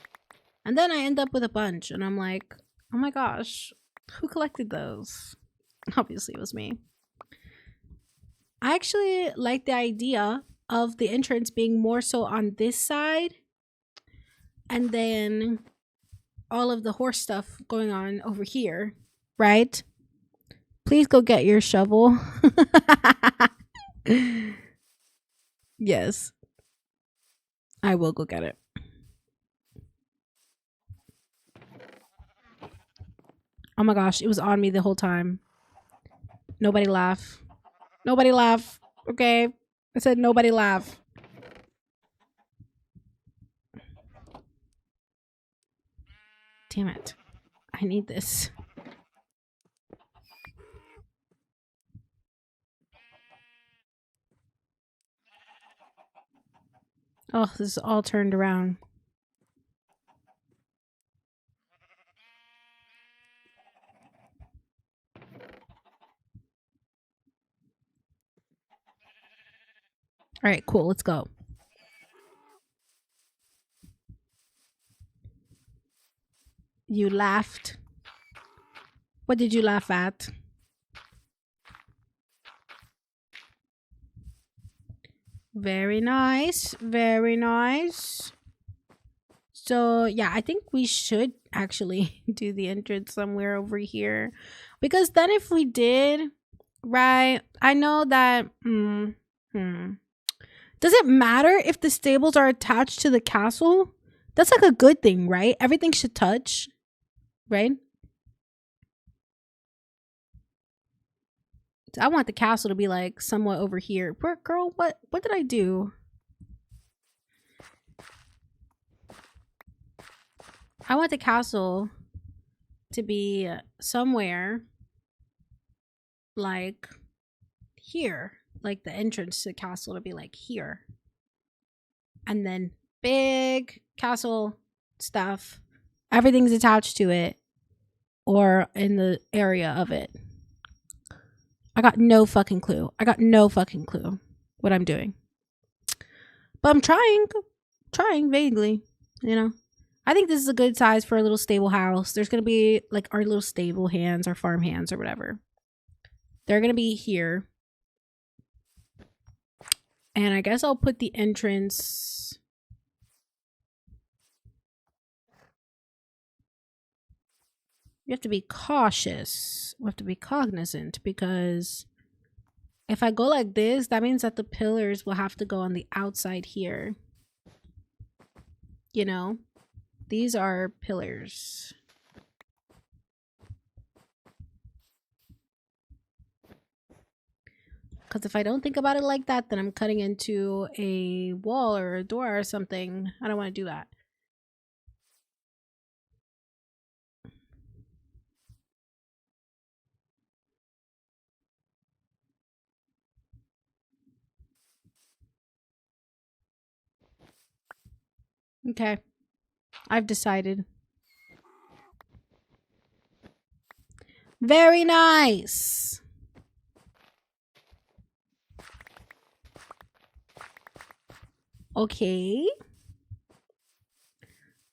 And then I end up with a bunch and I'm like, oh my gosh, who collected those? Obviously it was me. I actually like the idea of the entrance being more so on this side and then all of the horse stuff going on over here, right? Please go get your shovel. Yes. I will go get it. Oh my gosh, it was on me the whole time. Nobody laugh. Nobody laugh. Okay? I said nobody laugh. Damn it. I need this. Oh, this is all turned around. All right, cool. Let's go. You laughed. What did you laugh at? Very nice. Very nice. So, yeah, I think we should actually do the entrance somewhere over here. Because then if we did, right, I know that... Does it matter if the stables are attached to the castle? That's like a good thing, right? Everything should touch, right? I want the castle to be like somewhat over here. Girl, what did I do? I want the castle to be somewhere like here. Like the entrance to the castle to be like here. And then big castle stuff. Everything's attached to it or in the area of it. I got no fucking clue. I got no fucking clue what I'm doing. But I'm trying vaguely, you know. I think this is a good size for a little stable house. There's going to be like our little stable hands, our farm hands or whatever. They're going to be here. And I guess I'll put the entrance. You have to be cautious. We have to be cognizant because if I go like this, that means that the pillars will have to go on the outside here. You know, these are pillars. Because if I don't think about it like that, then I'm cutting into a wall or a door or something. I don't want to do that. Okay. I've decided. Very nice. Okay.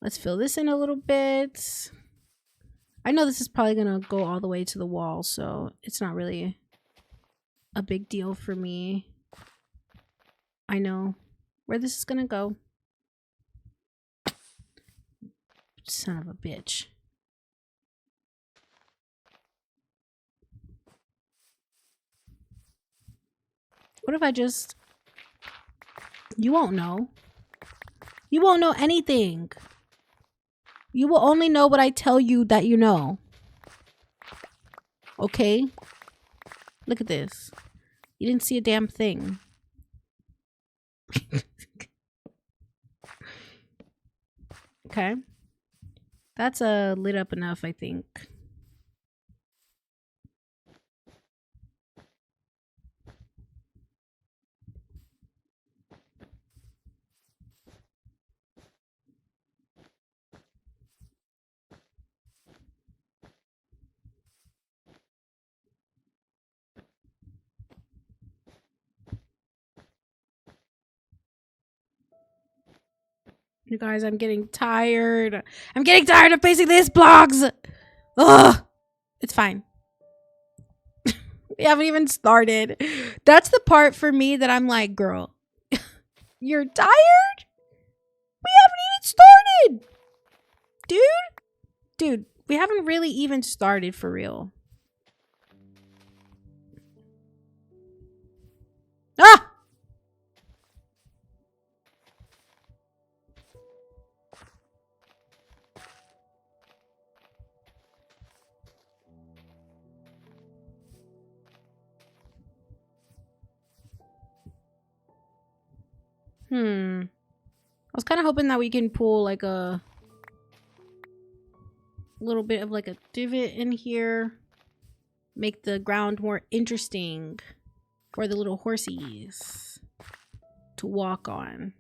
Let's fill this in a little bit. I know this is probably going to go all the way to the wall, so it's not really a big deal for me. I know where this is going to go. Son of a bitch. What if I just... You won't know. You won't know anything. You will only know what I tell you that you know. Okay? Look at this. You didn't see a damn thing. Okay. That's lit up enough, I think. You guys, I'm getting tired. I'm getting tired of facing these blogs. Ugh. It's fine. We haven't even started. That's the part for me that I'm like, girl, you're tired? We haven't even started. Dude, we haven't really even started for real. Ah! I was kind of hoping that we can pull like a little bit of like a divot in here. Make the ground more interesting for the little horsies to walk on.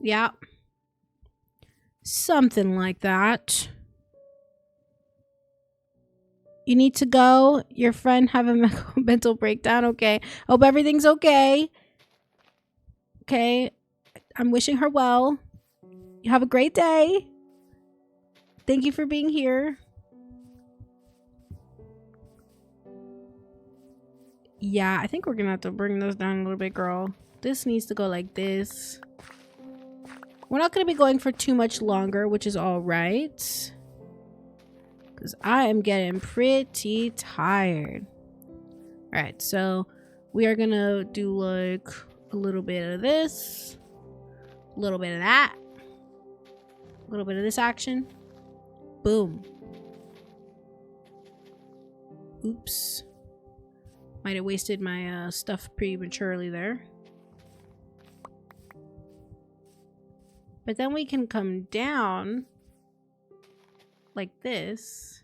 Yeah. Something like that. You need to go. Your friend have a mental breakdown. Okay. Hope everything's okay. Okay. I'm wishing her well. You have a great day. Thank you for being here. Yeah, I think we're gonna have to bring this down a little bit, girl. This needs to go like this. We're not gonna be going for too much longer, which is all right. Because I am getting pretty tired. All right, so we are gonna do like a little bit of this, a little bit of that, a little bit of this action. Boom. Oops. Might have wasted my stuff prematurely there. But then we can come down like this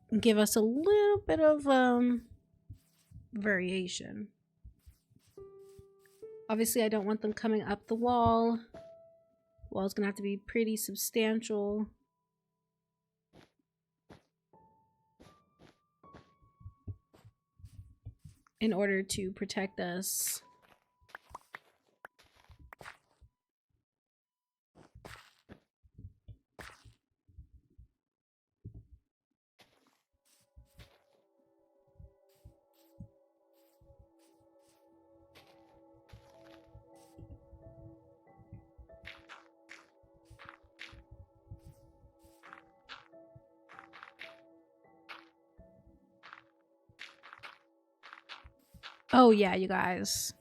and give us a little bit of variation. Obviously, I don't want them coming up the wall. The wall's gonna have to be pretty substantial. In order to protect us. Oh yeah, you guys.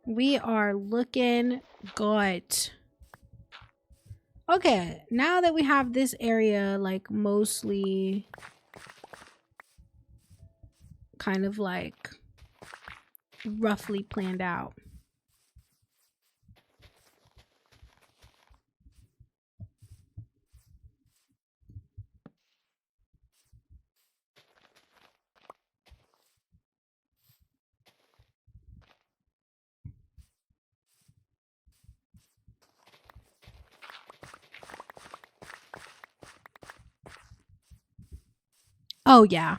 We are looking good. Okay, now that we have this area like mostly kind of like roughly planned out. Oh, yeah.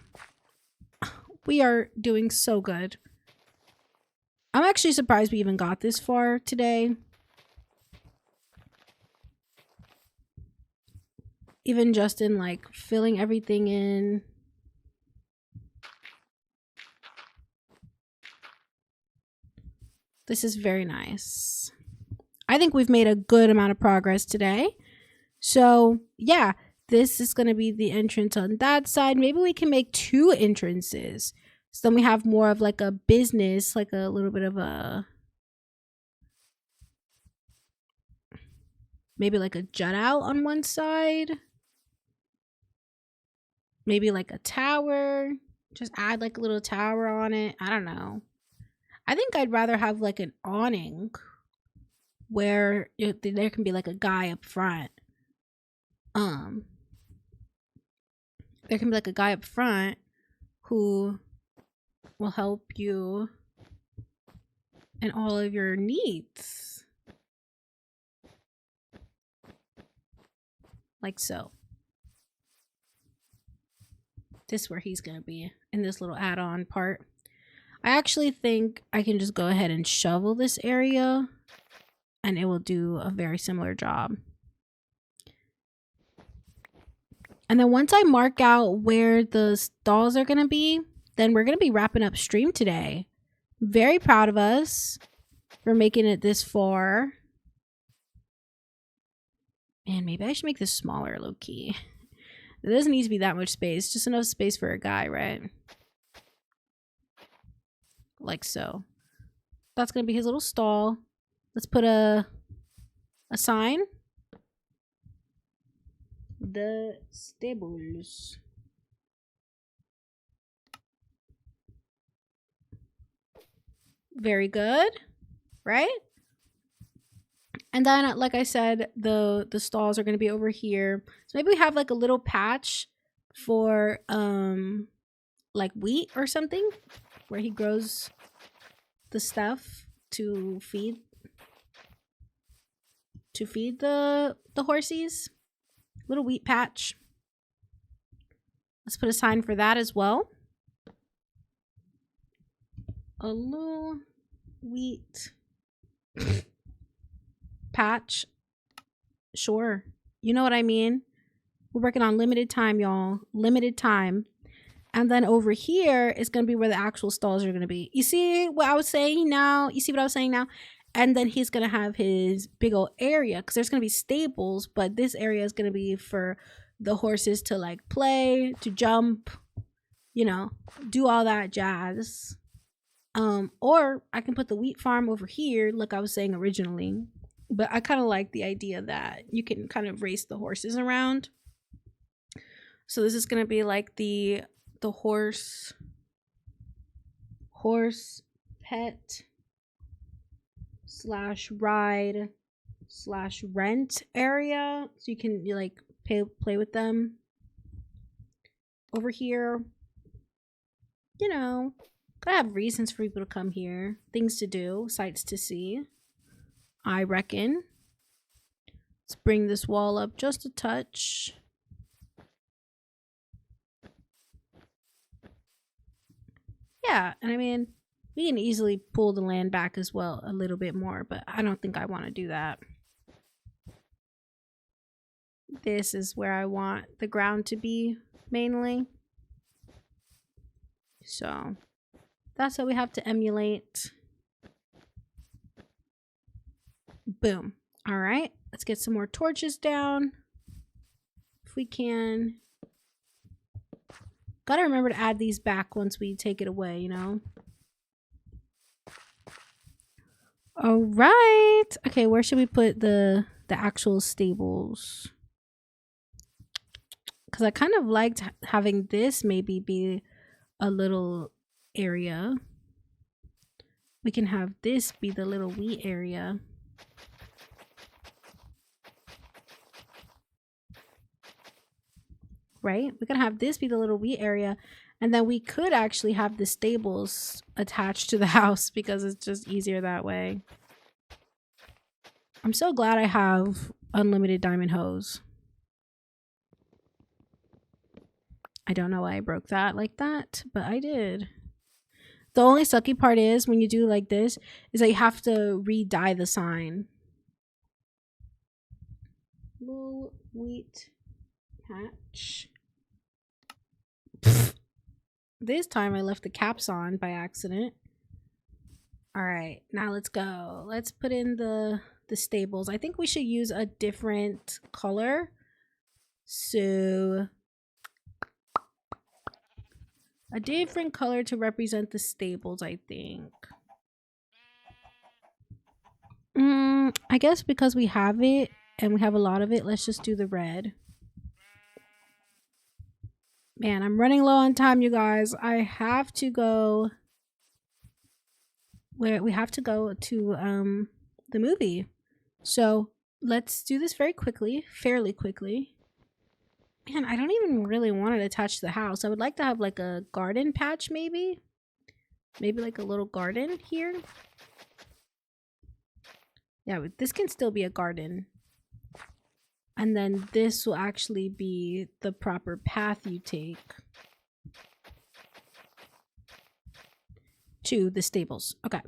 We are doing so good. I'm actually surprised we even got this far today. Even just in like filling everything in. This is very nice. I think we've made a good amount of progress today. So, yeah, this is going to be the entrance on that side. Maybe we can make 2 entrances. So then we have more of like a business, like a little bit of a, maybe like a jut out on one side. Maybe like a tower. Just add like a little tower on it. I don't know. I think I'd rather have like an awning where there can be like a guy up front. There can be like a guy up front who will help you in all of your needs. Like so. This is where he's going to be in this little add-on part. I actually think I can just go ahead and shovel this area and it will do a very similar job. And then once I mark out where the stalls are going to be, then we're going to be wrapping up stream today. Very proud of us for making it this far. And maybe I should make this smaller, low-key. It doesn't need to be that much space. Just enough space for a guy, right? Like so. That's going to be his little stall. Let's put a sign. The stables. Very good, right? And then, like I said, the stalls are going to be over here. So maybe we have like a little patch for like wheat or something, where he grows the stuff to feed the horsies. Little wheat patch. Let's put a sign for that as well. A little wheat patch. Sure. You know what I mean? We're working on limited time, y'all. Limited time. And then over here is going to be where the actual stalls are going to be. You see what I was saying now? You see what I was saying now? And then he's going to have his big old area because there's going to be stables, but this area is going to be for the horses to like play, to jump, you know, do all that jazz. Or I can put the wheat farm over here, like I was saying originally. But I kind of like the idea that you can kind of race the horses around. So this is going to be like the horse pet / ride / rent area. So you can like play with them over here. You know, gotta have reasons for people to come here, things to do, sights to see, I reckon. Let's bring this wall up just a touch. Yeah, and I mean, we can easily pull the land back as well a little bit more, but I don't think I want to do that. This is where I want the ground to be mainly. So that's what we have to emulate. Boom. All right, let's get some more torches down if we can. Gotta remember to add these back once we take it away, you know? All right. Okay, where should we put the actual stables? Because I kind of liked having this maybe be a little area. We can have this be the little wheat area. Right? We can have this be the little wheat area. And then we could actually have the stables attached to the house because it's just easier that way. I'm so glad I have unlimited diamond hose. I don't know why I broke that like that, but I did. The only sucky part is when you do like this is that you have to re-dye the sign. Blue wheat patch. This time I left the caps on by accident. All right, now let's go. Let's put in the stables. I think we should use a different color. So a different color to represent the stables, I think. I guess because we have it and we have a lot of it, let's just do the red. Man, I'm running low on time, you guys. I have to go where we have to go to the movie. So let's do this fairly quickly. Man, I don't even really want to attach the house. I would like to have like a garden patch, maybe like a little garden here. Yeah, but this can still be a garden. And then this will actually be the proper path you take to the stables. Okay.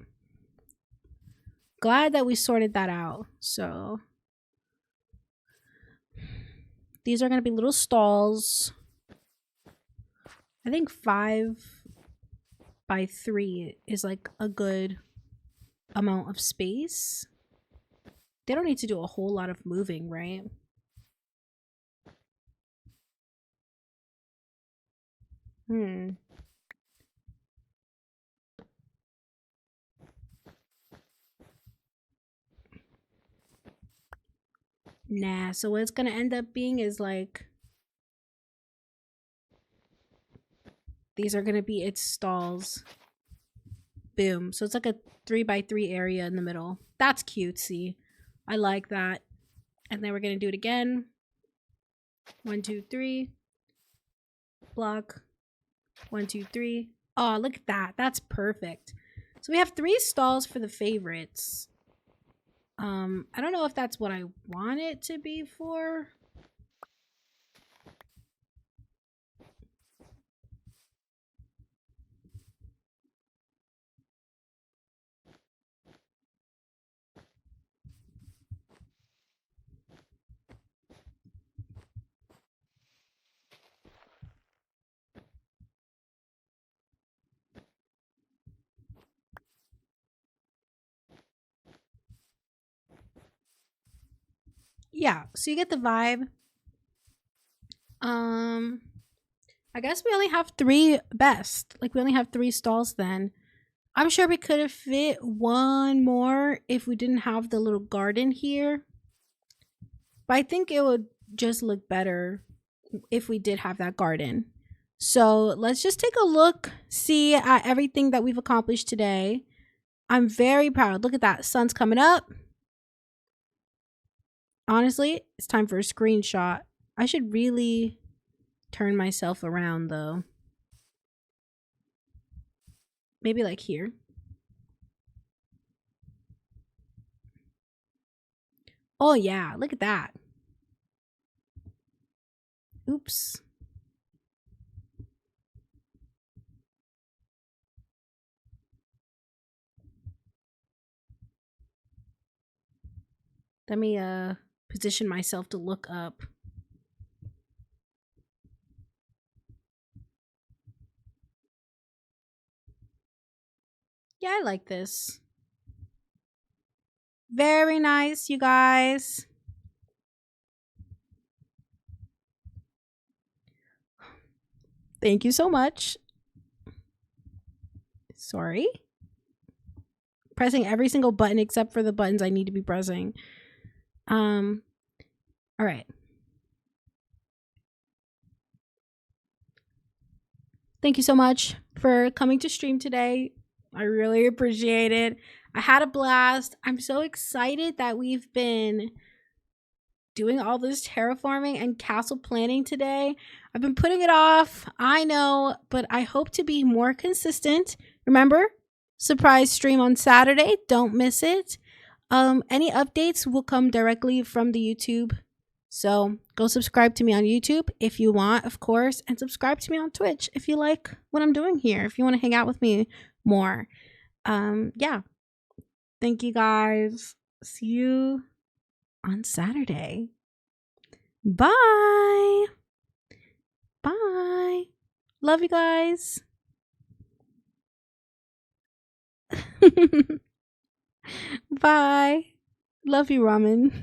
Glad that we sorted that out. So these are going to be little stalls. I think 5 by 3 is like a good amount of space. They don't need to do a whole lot of moving, right? Nah, so what it's gonna end up being is like these are gonna be its stalls. Boom. So it's like a 3 by 3 area in the middle. That's cutesy. I like that. And then we're gonna do it again. 1, 2, 3. Block. 1, 2, 3. Oh, look at that. That's perfect. So we have 3 stalls for the favorites. I don't know if that's what I want it to be for. Yeah, so you get the vibe. I guess we only have 3 best. Like we only have 3 stalls then. I'm sure we could have fit one more if we didn't have the little garden here. But I think it would just look better if we did have that garden. So let's just take a look, see at everything that we've accomplished today. I'm very proud. Look at that. Sun's coming up. Honestly, it's time for a screenshot. I should really turn myself around though. Maybe like here. Oh yeah, look at that. Oops. Let me position myself to look up. Yeah, I like this. Very nice, you guys. Thank you so much. Sorry. Pressing every single button except for the buttons I need to be pressing. All right. Thank you so much for coming to stream today. I really appreciate it. I had a blast. I'm so excited that we've been doing all this terraforming and castle planning today. I've been putting it off, I know, but I hope to be more consistent. Remember, surprise stream on Saturday. Don't miss it. Any updates will come directly from the YouTube So go subscribe to me on YouTube if you want, of course, and subscribe to me on Twitch if you like what I'm doing here, if you want to hang out with me more. Yeah. Thank you guys. See you on Saturday. Bye. Bye. Love you guys. Bye. Love you, ramen.